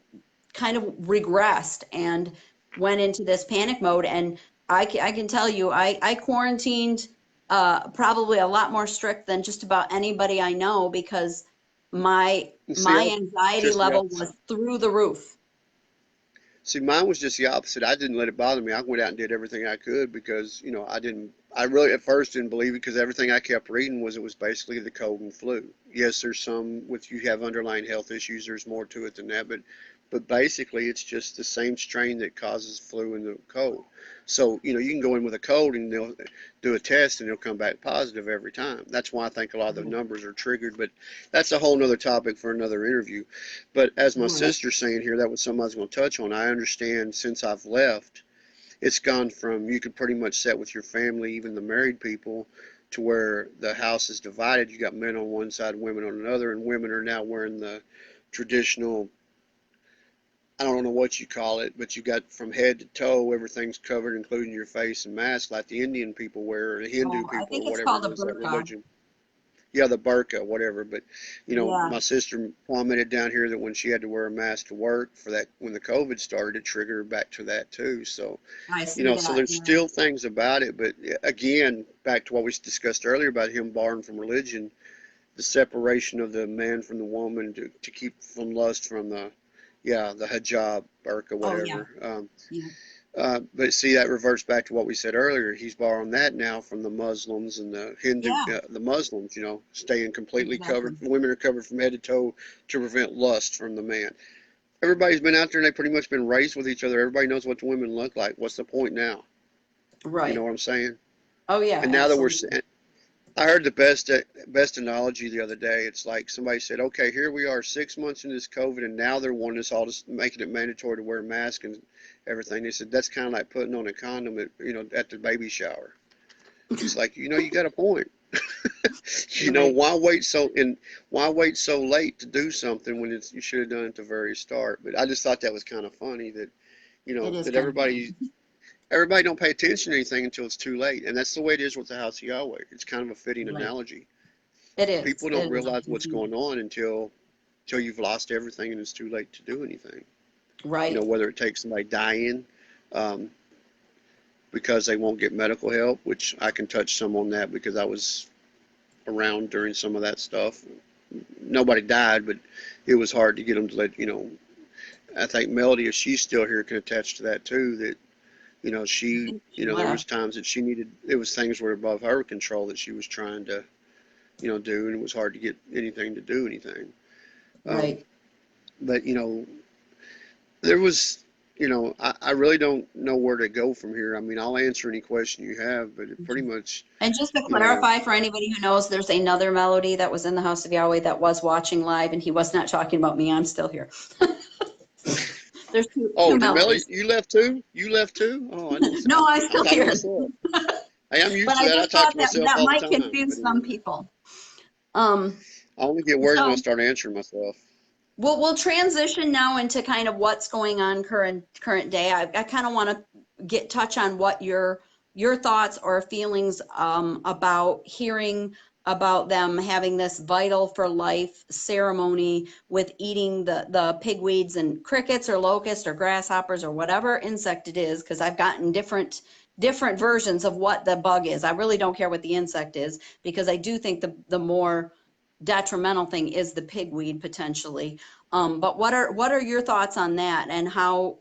kind of regressed and went into this panic mode. And I can tell you, I quarantined probably a lot more strict than just about anybody I know because And see, my anxiety just the level opposite. was through the roof. See, mine was just the opposite. I didn't let it bother me. I went out and did everything I could because, I really at first didn't believe it because everything I kept reading was it was basically the cold and flu. Yes, there's some with you have underlying health issues, there's more to it than that, but but basically it's just the same strain that causes flu and the cold. So, you can go in with a cold and they'll do a test and they'll come back positive every time. That's why I think a lot of the numbers are triggered, but that's a whole nother topic for another interview. But as my Right. sister's saying here, that was something I was going to touch on. I understand since I've left, it's gone from you could pretty much sit with your family, even the married people, to where the house is divided. You got men on one side, women on another, and women are now wearing the traditional, I don't know what you call it, but you got from head to toe, everything's covered, including your face and mask, like the Indian people wear, or the Hindu Oh, I people, or think it's whatever called it a is, that burqa. religion. Yeah, the burqa, whatever. But Yeah. my sister commented down here that when she had to wear a mask to work for that, when the COVID started, it triggered her back to that too. So, I see so that. there's Yeah. still things about it. But again, back to what we discussed earlier about him barring from religion, the separation of the man from the woman to keep from lust from the hijab, burqa, Oh, yeah. whatever. Yeah. But see, that reverts back to what we said earlier. He's borrowing that now from the Muslims and the Hindu, Yeah. the Muslims, staying completely covered. Exactly. Women are covered from head to toe to prevent lust from the man. Everybody's been out there and they've pretty much been raised with each other. Everybody knows what the women look like. What's the point now? You know Right. what I'm saying? Oh, yeah. And now that Absolutely. I heard the best analogy the other day. It's like somebody said, "Okay, here we are, 6 months into this COVID, and now they're wanting us all to making it mandatory to wear a mask and everything." They said that's kind of like putting on a condom at the baby shower. It's like you got a point. Right. Why wait so late to do something when you should have done it at the very start? But I just thought that was kind of funny that It is that kind of funny. everybody don't pay attention to anything until it's too late, and that's the way it is with the House of Yahweh. It's kind of a fitting Right. analogy. It is. People don't It is. realize what's going on until you've lost everything and it's too late to do anything. Right. Whether it takes somebody dying um, because they won't get medical help, which I can touch some on that because I was around during some of that stuff. Nobody died, but it was hard to get them to I think Melody, if she's still here, can attach to that too. That I she, think she there was left. times that she needed. It was things were above her control that she was trying to, do, and it was hard to get anything to do anything. Um, Right. but there was, I really don't know where to go from here. I mean, I'll answer any question you have, but it pretty much, And just to you know, clarify for anybody who knows, there's another Melody that was in the House of Yahweh that was watching live, and he was not talking about me. I'm still here. There's two oh, did Melly, Melodies. you left too? You left too? Oh, I didn't, No, I'm I'm still talking to here. myself. Hey, I'm But used to I that. I just talk thought to that myself that all the might time. But confuse some anyway, people. Um, I only get worried when I so start answering myself. we'll transition now into kind of what's going on current day. I kind of want to touch on what your thoughts or feelings about hearing about them having this vital for life ceremony with eating the pigweeds and crickets or locusts or grasshoppers or whatever insect it is, because I've gotten different versions of what the bug is. I really don't care what the insect is, because I do think the more detrimental thing is the pigweed potentially. But what are your thoughts on that, and how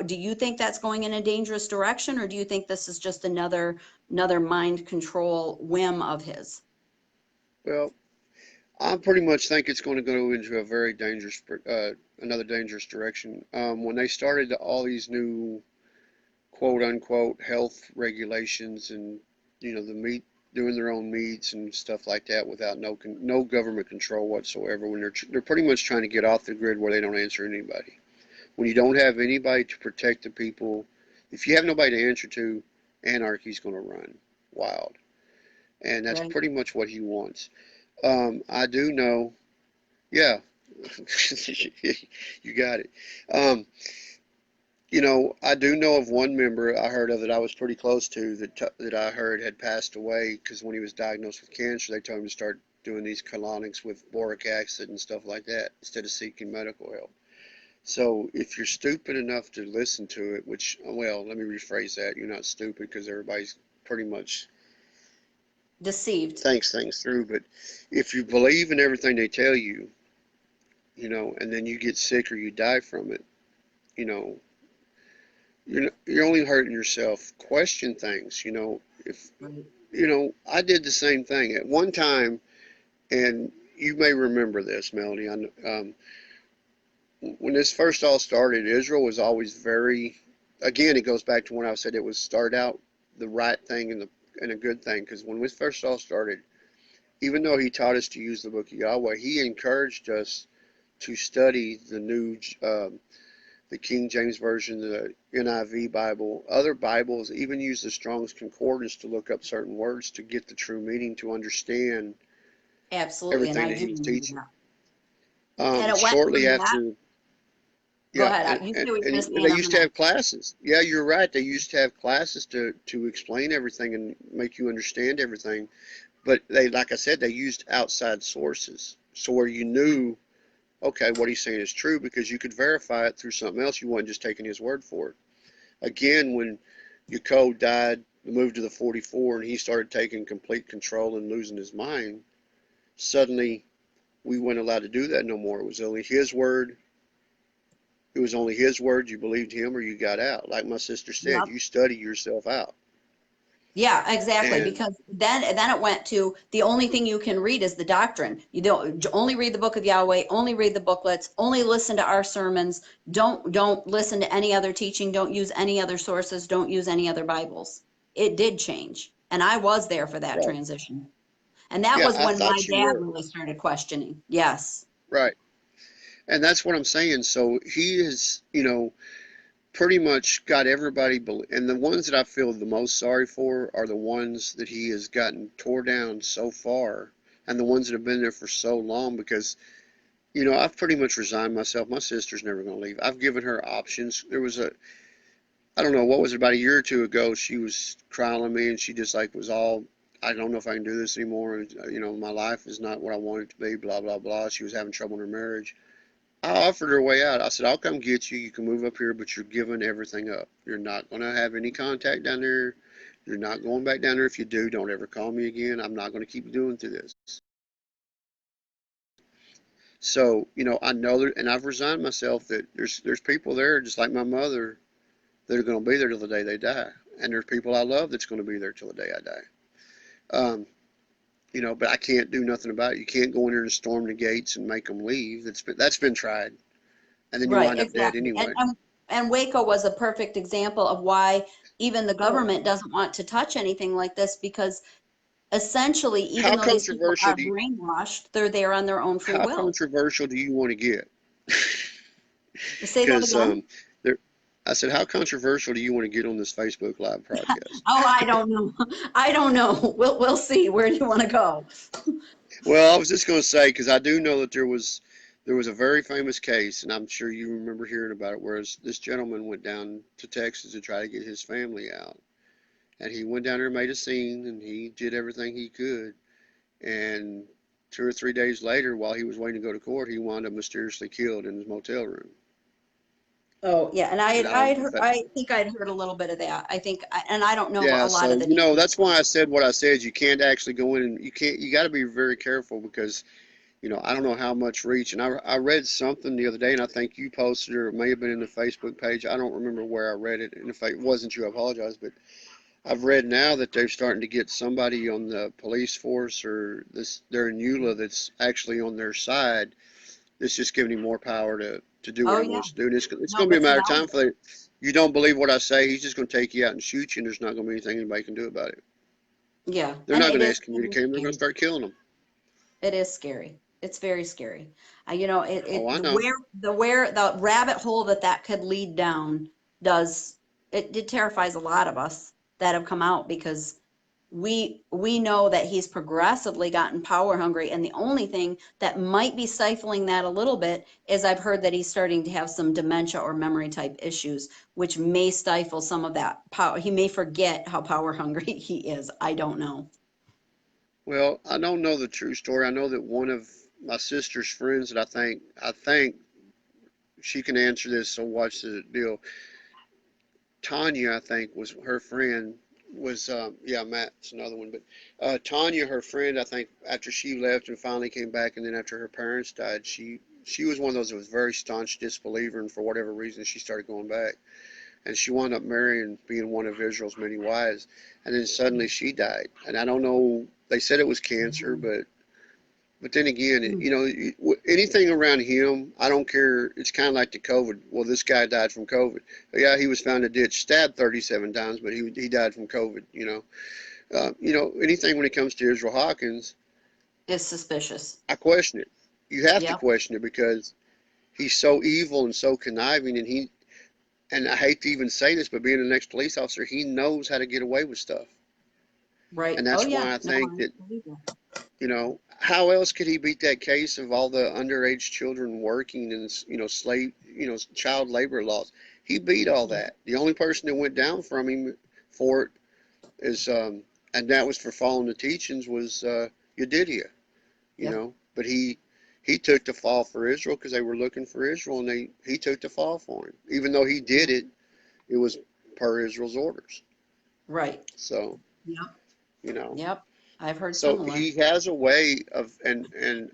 do you think that's going in a dangerous direction, or do you think this is just another mind control whim of his? Well, I pretty much think it's going to go into a very another dangerous direction. When they started all these new quote unquote health regulations and the meat doing their own meats and stuff like that without no government control whatsoever, when they're pretty much trying to get off the grid where they don't answer anybody. When you don't have anybody to protect the people, if you have nobody to answer to, anarchy's going to run wild, and that's Right. pretty much what he wants. I do know, yeah, you got it. Um, I do know of one member I heard of that I was pretty close to that I heard had passed away because when he was diagnosed with cancer, they told him to start doing these colonics with boric acid and stuff like that instead of seeking medical help. So if you're stupid enough to listen to it, which, well, let me rephrase that. You're not stupid because everybody's pretty much Deceived. thinks things through. But if you believe in everything they tell you, and then you get sick or you die from it, you know, you're only hurting yourself. Question things. If Right. I did the same thing at one time, and you may remember this, Melody. when this first all started, Israel was always very, again, it goes back to when I said it was start out the right thing and a good thing. Because when we first all started, even though he taught us to use the book of Yahweh, he encouraged us to study the King James Version, the NIV Bible, other Bibles, even use the Strong's Concordance to look up certain words to get the true meaning, to understand Absolutely, and everything I that he do was remember teaching. that. And it went Shortly from that. after, Go yeah, ahead. You say what you're going to say, they and I'm used to gonna. have classes. Yeah, you're right. They used to have classes to explain everything and make you understand everything. But they, like I said, they used outside sources, so where you knew, okay, what he's saying is true because you could verify it through something else. You wasn't just taking his word for it. Again, when Yaakov died, moved to the 44, and he started taking complete control and losing his mind, suddenly we weren't allowed to do that no more. It was only his word. It was only his word. You believed him or you got out. Like my sister said, Yep. you study yourself out. Yeah, exactly. And Because then it went to the only thing you can read is the doctrine. You don't only read the book of Yahweh, only read the booklets, only listen to our sermons. Don't listen to any other teaching. Don't use any other sources. Don't use any other Bibles. It did change, and I was there for that right, transition. And that yeah, was I when my thought you dad were really started questioning. Yes. right, and that's what I'm saying. So he is, pretty much got everybody, and the ones that I feel the most sorry for are the ones that he has gotten tore down so far, and the ones that have been there for so long. Because I've pretty much resigned myself. My sister's never going to leave. I've given her options. There was I don't know what was it, about a year or two ago. She was crying on me, and she just like was all, I don't know if I can do this anymore. My life is not what I want it to be. Blah blah blah. She was having trouble in her marriage. I offered her a way out. I said, I'll come get you. You can move up here, but you're giving everything up. You're not going to have any contact down there. You're not going back down there. If you do, don't ever call me again. I'm not going to keep doing through this. So, I know that, and I've resigned myself that there's people there, just like my mother, that are going to be there till the day they die. And there's people I love that's going to be there till the day I die. Um, but I can't do nothing about it. You can't go in there and storm the gates and make them leave. That's been tried. And then you Right, wind up dead exactly. anyway. And Waco was a perfect example of why even the government doesn't want to touch anything like this because essentially, even How though these people controversial are do you, brainwashed, they're there on their own free how will. controversial do you want to get? Say that Because again. there, I said, how controversial do you want to get on this Facebook Live broadcast? Oh, I don't know. I don't know. We'll see. Where do you want to go? Well, I was just going to say, because I do know that there was a very famous case, and I'm sure you remember hearing about it, where this gentleman went down to Texas to try to get his family out, and he went down there and made a scene, and he did everything he could, and 2 or 3 days later, while he was waiting to go to court, he wound up mysteriously killed in his motel room. Oh, yeah, and And I don't know if that, I think I'd heard a little bit of that. I think, and I don't know yeah, a lot of so the details. that's why I said what I said. You can't actually go in and you got to be very careful because I don't know how much reach. And I read something the other day, and I think you posted it, or it may have been in the Facebook page. I don't remember where I read it, and if it wasn't you, I apologize. But I've read now that they're starting to get somebody on the police force or they're in EULA that's actually on their side. It's just giving him more power to do what Oh, he yeah. wants to do. And it's No, going to be a but see, matter of that time was, for you don't believe what I say, he's just going to take you out and shoot you, and there's not going to be anything anybody can do about it. yeah, They're and not it going to is excommunicate him. They're going to scary. start killing them. It is scary. It's very scary. Oh, I The know. where the rabbit hole that could lead down does it terrifies a lot of us that have come out because we know that he's progressively gotten power hungry, and the only thing that might be stifling that a little bit is I've heard that he's starting to have some dementia or memory type issues, which may stifle some of that power. He may forget how power hungry he is. I don't know. Well, I don't know the true story. I know that one of my sister's friends that I think she can answer this, so watch the deal. Tanya, I think, was her friend. Was yeah, Matt's another one, but Tanya, her friend, I think, after she left and finally came back, and then after her parents died, she was one of those that was very staunch disbeliever, and for whatever reason, she started going back, and she wound up marrying, being one of Israel's many wives, and then suddenly she died, and I don't know. They said it was cancer, but But then again, anything around him, I don't care. It's kind of like the COVID. Well, this guy died from COVID. Yeah, he was found in a ditch, stabbed 37 times, but he died from COVID. Anything when it comes to Israel Hawkins, It's suspicious. I question it. You have to Yep. question it because he's so evil and so conniving, and I hate to even say this, but being an ex-police officer, he knows how to get away with stuff. Right. And Oh that's yeah. why I No, think I that, believe that. how else could he beat that case of all the underage children working and, child labor laws? He beat all that. The only person that went down from him for it is, and that was for following the teachings, was Yedidia, Yep. But he took the fall for Israel because they were looking for Israel, and he took the fall for him. Even though he did it, it was per Israel's orders. Right. So, Yep. Yep. I've heard So similar. he has a way of, and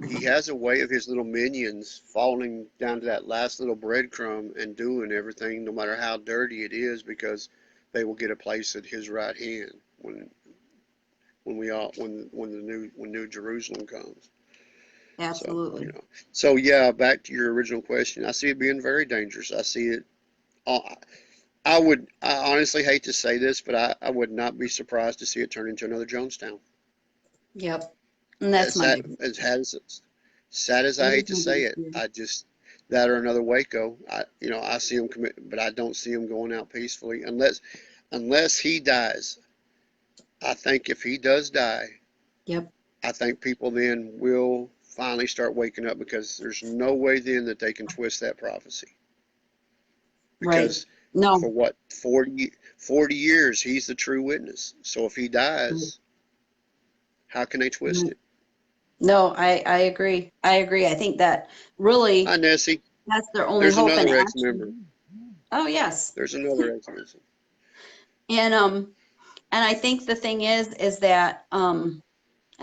he has a way of his little minions falling down to that last little breadcrumb and doing everything, no matter how dirty it is, because they will get a place at his right hand when New Jerusalem comes. Absolutely. So yeah, back to your original question. I see it being very dangerous. I see it. I honestly hate to say this, but I would not be surprised to see it turn into another Jonestown. Yep. And that's my biggest fear. Sad as It I is hate to my say biggest it, fear. that or another Waco. I see him commit, but I don't see him going out peacefully unless he dies. I think if he does die, Yep. I think people then will finally start waking up because there's no way then that they can twist that prophecy. Right. Because No. for what, 40 years, he's the true witness. So if he dies, how can they twist Right. it? No, I agree. I agree. I think that really Hi, Nessie. that's their only There's hope. And another actually, ex-member. oh yes. There's another ex-member. And I think the thing is that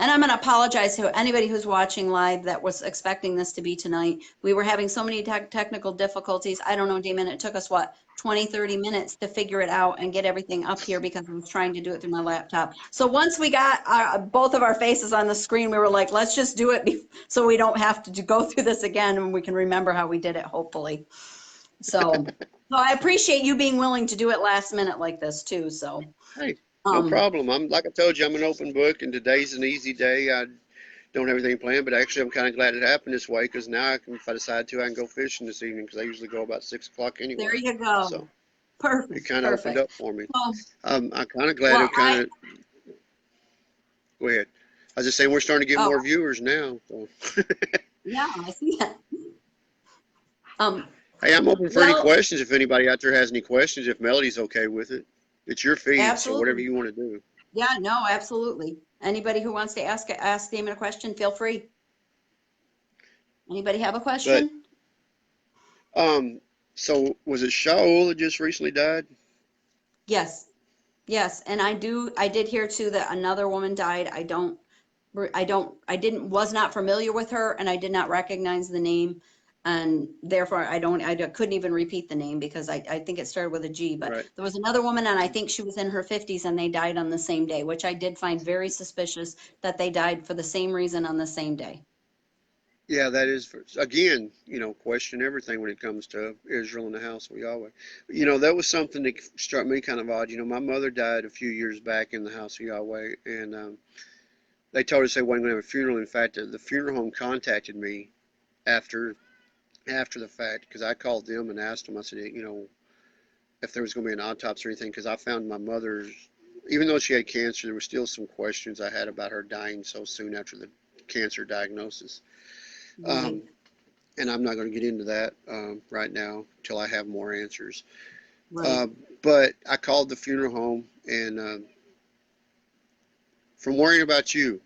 and I'm going to apologize to anybody who's watching live that was expecting this to be tonight. We were having so many technical difficulties. I don't know, Damon, it took us, what, 20, 30 minutes to figure it out and get everything up here because I was trying to do it through my laptop. So once we got both of our faces on the screen, we were like, let's just do it so we don't have to go through this again and we can remember how we did it, hopefully. So I appreciate you being willing to do it last minute like this too. So. Hey, no problem. Like I told you, I'm an open book, and today's an easy day. I don't have anything planned, but actually I'm kind of glad it happened this way because now if I decide to, I can go fishing this evening because I usually go about 6 o'clock anyway. There you go. So Perfect. it kind of opened up for me. I'm kind of glad it kind of. Go ahead. I was just saying we're starting to get more viewers now. So. Yeah, I see that. Hey, I'm open for any questions if anybody out there has any questions, if Melody's okay with it. It's your feed, Absolutely. so whatever you want to do. Yeah, no, absolutely. Anybody who wants to ask Damon a question, feel free. Anybody have a question? But, so was it Shaul that just recently died? Yes. Yes, and I did hear too that another woman died. Was not familiar with her and I did not recognize the name. And therefore I couldn't even repeat the name because I think it started with a G, but Right. there was another woman and I think she was in her 50s and they died on the same day, which I did find very suspicious that they died for the same reason on the same day. Yeah, that is, again, question everything when it comes to Israel and the House of Yahweh. That was something that struck me kind of odd. My mother died a few years back in the House of Yahweh, and they told us they weren't going to have a funeral. In fact, the funeral home contacted me after the fact because I called them and asked them. I said, if there was going to be an autopsy or anything, because I found my mother's, even though she had cancer, there were still some questions I had about her dying so soon after the cancer diagnosis. Right. And I'm not going to get into that right now until I have more answers. Right. But I called the funeral home, and from worrying about you,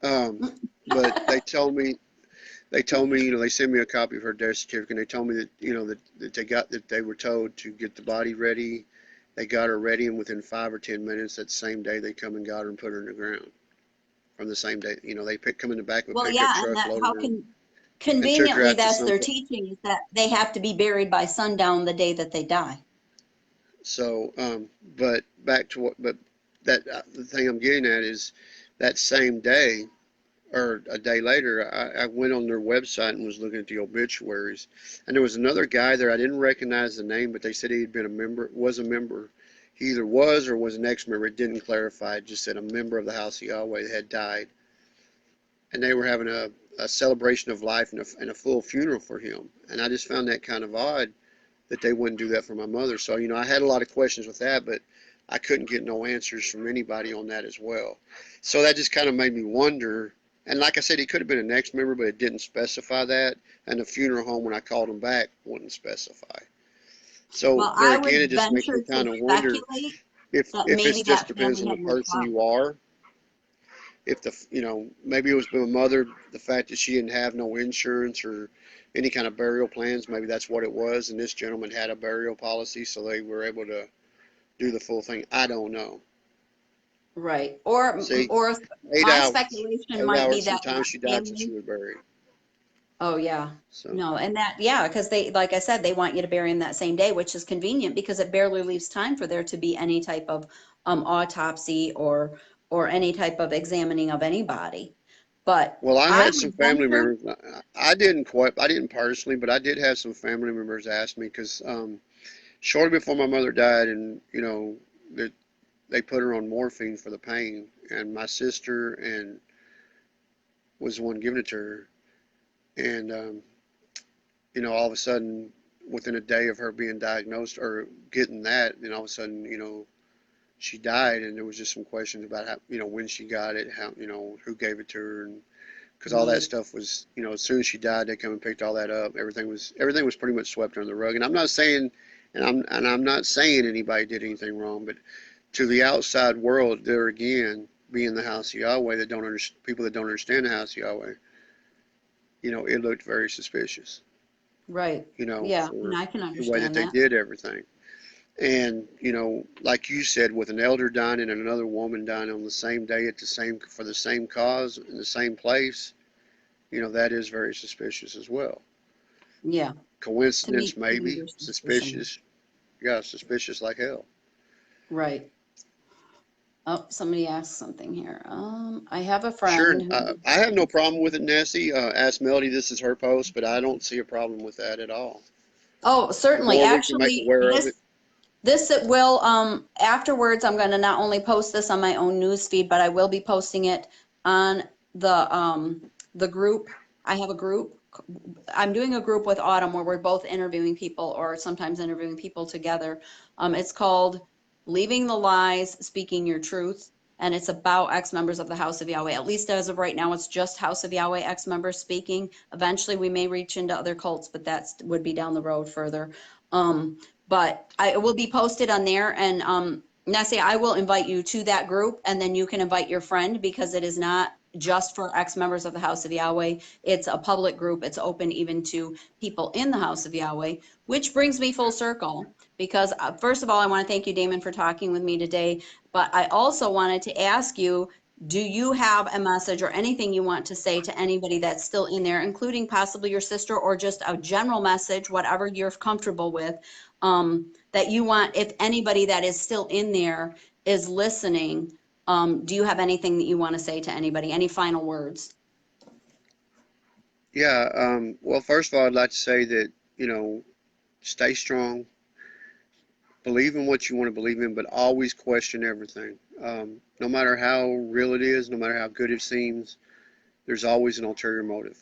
but they told me, they sent me a copy of her death certificate, and they told me that they were told to get the body ready. They got her ready, and within 5 or 10 minutes that same day, they come and got her and put her in the ground. From the same day, they come in the back of a pickup truck, loaded her. Conveniently, that's their teaching, is that they have to be buried by sundown the day that they die. So, but back to the thing I'm getting at is that same day, or a day later, I went on their website and was looking at the obituaries, and there was another guy there. I didn't recognize the name, but they said he had been a member, was a member. He either was or was an ex-member. It didn't clarify. It just said a member of the House of Yahweh had died, and they were having a celebration of life and a full funeral for him. And I just found that kind of odd that they wouldn't do that for my mother. So, you know, I had a lot of questions with that, but I couldn't get no answers from anybody on that as well. So that just kind of made me wonder. And like I said, he could have been an ex-member, but it didn't specify that. And the funeral home, when I called him back, wouldn't specify. So Well, there I again, would it just makes venture me to kind of wonder speculate that if maybe it just that depends family on the had no person child. you are. If the, you know, maybe it was my mother, the fact that she didn't have no insurance or any kind of burial plans, maybe that's what it was. And this gentleman had a burial policy, so they were able to do the full thing. I don't know. Right. See, Or eight my hours, speculation eight might be hours from that the time she that died till she family. was buried. Oh yeah. So, No, and that yeah, because they like I said, they want you to bury him that same day, which is convenient because it barely leaves time for there to be any type of autopsy or any type of examining of anybody. But well, I I had some would family venture, members. I didn't personally, but I did have some family members ask me because shortly before my mother died, and you know, they put her on morphine for the pain, and my sister and was the one giving it to her, and you know, all of a sudden, within a day of her being diagnosed or getting that, then all of a sudden, you know, she died, and there was just some questions about how, you know, when she got it, how, you know, who gave it to her, and because all that right, stuff was, you know, as soon as she died, they come and picked all that up. Everything was pretty much swept under the rug. And I'm not saying, and I'm not saying anybody did anything wrong, but to the outside world, there again, being the House of Yahweh that don't understand, people that don't understand the House of Yahweh, you know, it looked very suspicious, right. you know, Yeah, and for I can the way that understand they that. did everything. And, you know, like you said, with an elder dying and another woman dying on the same day at the same, for the same cause in the same place, you know, that is very suspicious as well. Yeah, to me, Coincidence, to me, maybe. there's suspicion. Suspicious. Yeah, suspicious like hell. Right. Oh, somebody asked something here. I have a Sure. friend who, I have no problem with it, Nessie. Ask Melody, this is her post, but I don't see a problem with that at all. oh, The certainly, more we can make actually, aware of it. this it will afterwards I'm going to not only post this on my own news feed, but I will be posting it on the group. I have a group. I'm doing a group with Autumn where we're both interviewing people or sometimes interviewing people together. It's called Leaving the Lies, Speaking Your Truth. And it's about ex-members of the House of Yahweh. At least as of right now, it's just House of Yahweh ex-members speaking. Eventually, we may reach into other cults, but that would be down the road further. But it will be posted on there. And Nessie, I will invite you to that group, and then you can invite your friend because it is not just for ex-members of the House of Yahweh. It's a public group. It's open even to people in the House of Yahweh, which brings me full circle because first of all, I want to thank you, Damon, for talking with me today. But I also wanted to ask you, do you have a message or anything you want to say to anybody that's still in there, including possibly your sister, or just a general message, whatever you're comfortable with, that you want, if anybody that is still in there is listening, do you have anything that you want to say to anybody? Any final words? Yeah. Well, first of all, I'd like to say that, you know, stay strong, believe in what you want to believe in, but always question everything. No matter how real it is, no matter how good it seems, there's always an ulterior motive.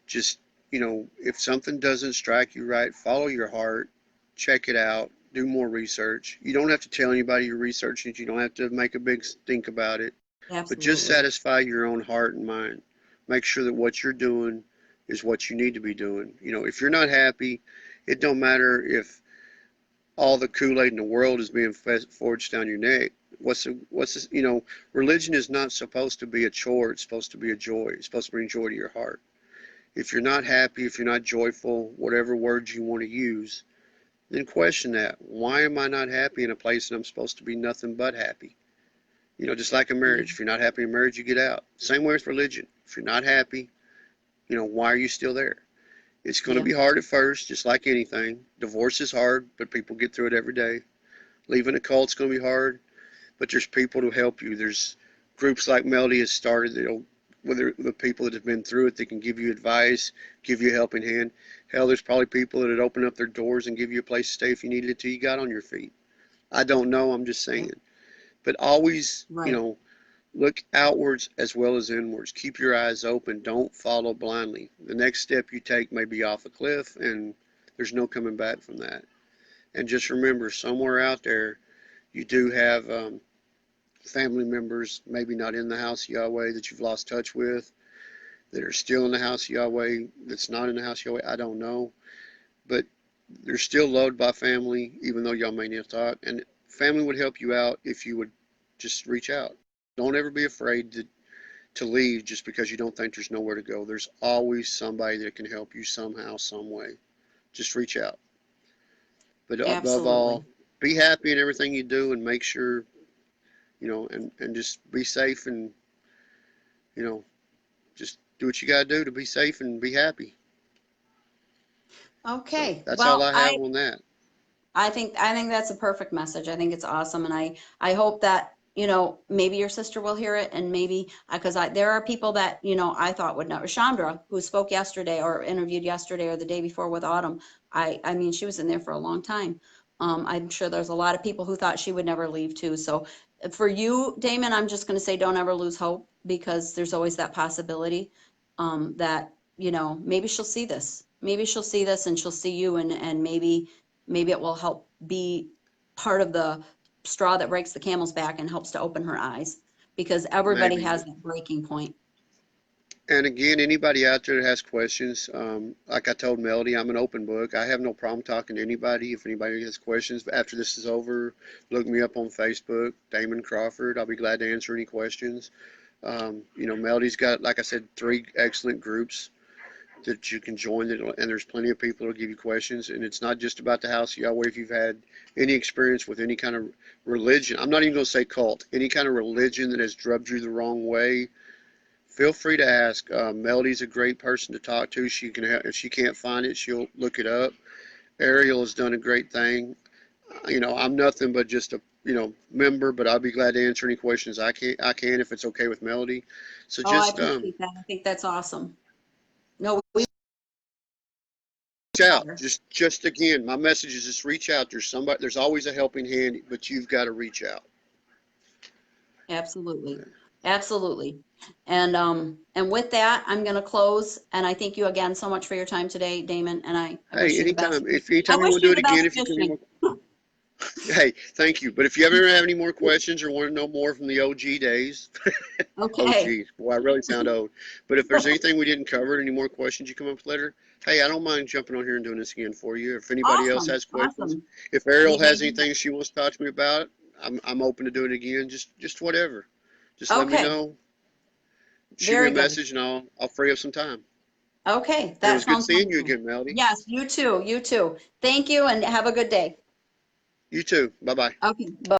Just, you know, if something doesn't strike you right, follow your heart, check it out, do more research. You don't have to tell anybody you're researching it. You don't have to make a big stink about it, but just Absolutely. satisfy your own heart and mind. Make sure that what you're doing is what you need to be doing. You know, if you're not happy, it don't matter if all the Kool-Aid in the world is being forged down your neck. You know, religion is not supposed to be a chore. It's supposed to be a joy. It's supposed to bring joy to your heart. If you're not happy, if you're not joyful, whatever words you want to use, then question that. Why am I not happy in a place that I'm supposed to be nothing but happy? You know, just like a Yeah. marriage. If you're not happy in marriage, you get out. Same way with religion. If you're not happy, you know, why are you still there? It's going to Yeah. be hard at first, just like anything. Divorce is hard, but people get through it every day. Leaving a cult's going to be hard, but there's people to help you. There's groups like Melody has started that'll whether the people that have been through it that can give you advice, give you a helping hand. Hell, there's probably people that would open up their doors and give you a place to stay if you needed it till you got on your feet. I don't know. I'm just saying. But always, you Right. know, look outwards as well as inwards. Keep your eyes open. Don't follow blindly. The next step you take may be off a cliff, and there's no coming back from that. And just remember, somewhere out there, you do have family members, maybe not in the house of Yahweh, that you've lost touch with, that are still in the house of Yahweh, that's not in the house of Yahweh. I don't know. But they're still loved by family, even though y'all may not talk. And family would help you out if you would just reach out. Don't ever be afraid to leave just because you don't think there's nowhere to go. There's always somebody that can help you somehow, some way. Just reach out. But above Absolutely. all, be happy in everything you do and make sure, and just be safe and, you know, just do what you got to do to be safe and be happy. So Okay. that's all Well, I have on that. I think that's a perfect message. I think it's awesome, and I hope that maybe your sister will hear it, and maybe because there are people that I thought would not. Chandra, who spoke yesterday or interviewed yesterday or the day before with Autumn, I mean she was in there for a long time. I'm sure there's a lot of people who thought she would never leave too. So for you, Damon, I'm just going to say don't ever lose hope because there's always that possibility that maybe she'll see this. Maybe she'll see this and she'll see you and maybe it will help be part of the straw that breaks the camel's back and helps to open her eyes because everybody Maybe. has that breaking point. And again, anybody out there that has questions, like I told Melody, I'm an open book. I have no problem talking to anybody. If anybody has questions after this is over, look me up on Facebook, Damon Crawford. I'll be glad to answer any questions. Melody's got, like I said, 3 excellent groups that you can join, and there's plenty of people who'll give you questions. And it's not just about the House of Yahweh. If you've had any experience with any kind of religion, I'm not even going to say cult, any kind of religion that has drubbed you the wrong way, feel free to ask. Melody's a great person to talk to. She can help. If she can't find it, she'll look it up. Ariel has done a great thing. I'm nothing but just a member, but I'll be glad to answer any questions I can if it's okay with Melody. So Oh, I just appreciate that. I think that's awesome. No, we reach out. better. Just again, my message is just reach out. There's somebody. There's always a helping hand, but you've got to reach out. Absolutely. Absolutely. And with that, I'm going to close. And I thank you again so much for your time today, Damon. And I wish Hey, you the best. anytime. If I anytime you wish want to do you it the best again, if you can. fishing. Hey, thank you. But if you ever have any more questions or want to know more from the OG days, Okay. OG, boy, I really sound old. But if there's anything we didn't cover, any more questions you come up with later, hey, I don't mind jumping on here and doing this again for you. If anybody else Awesome. has questions, Awesome. if Ariel You may has be. anything she wants to talk to me about, I'm open to do it again. Just whatever. Just let me Okay. know. Shoot me a Very good. message and I'll free up some time. Okay. And it That was good sounds seeing you wonderful. again, Melody. Yes, you too. You too. Thank you and have a good day. You too. Bye bye. Okay. Bye.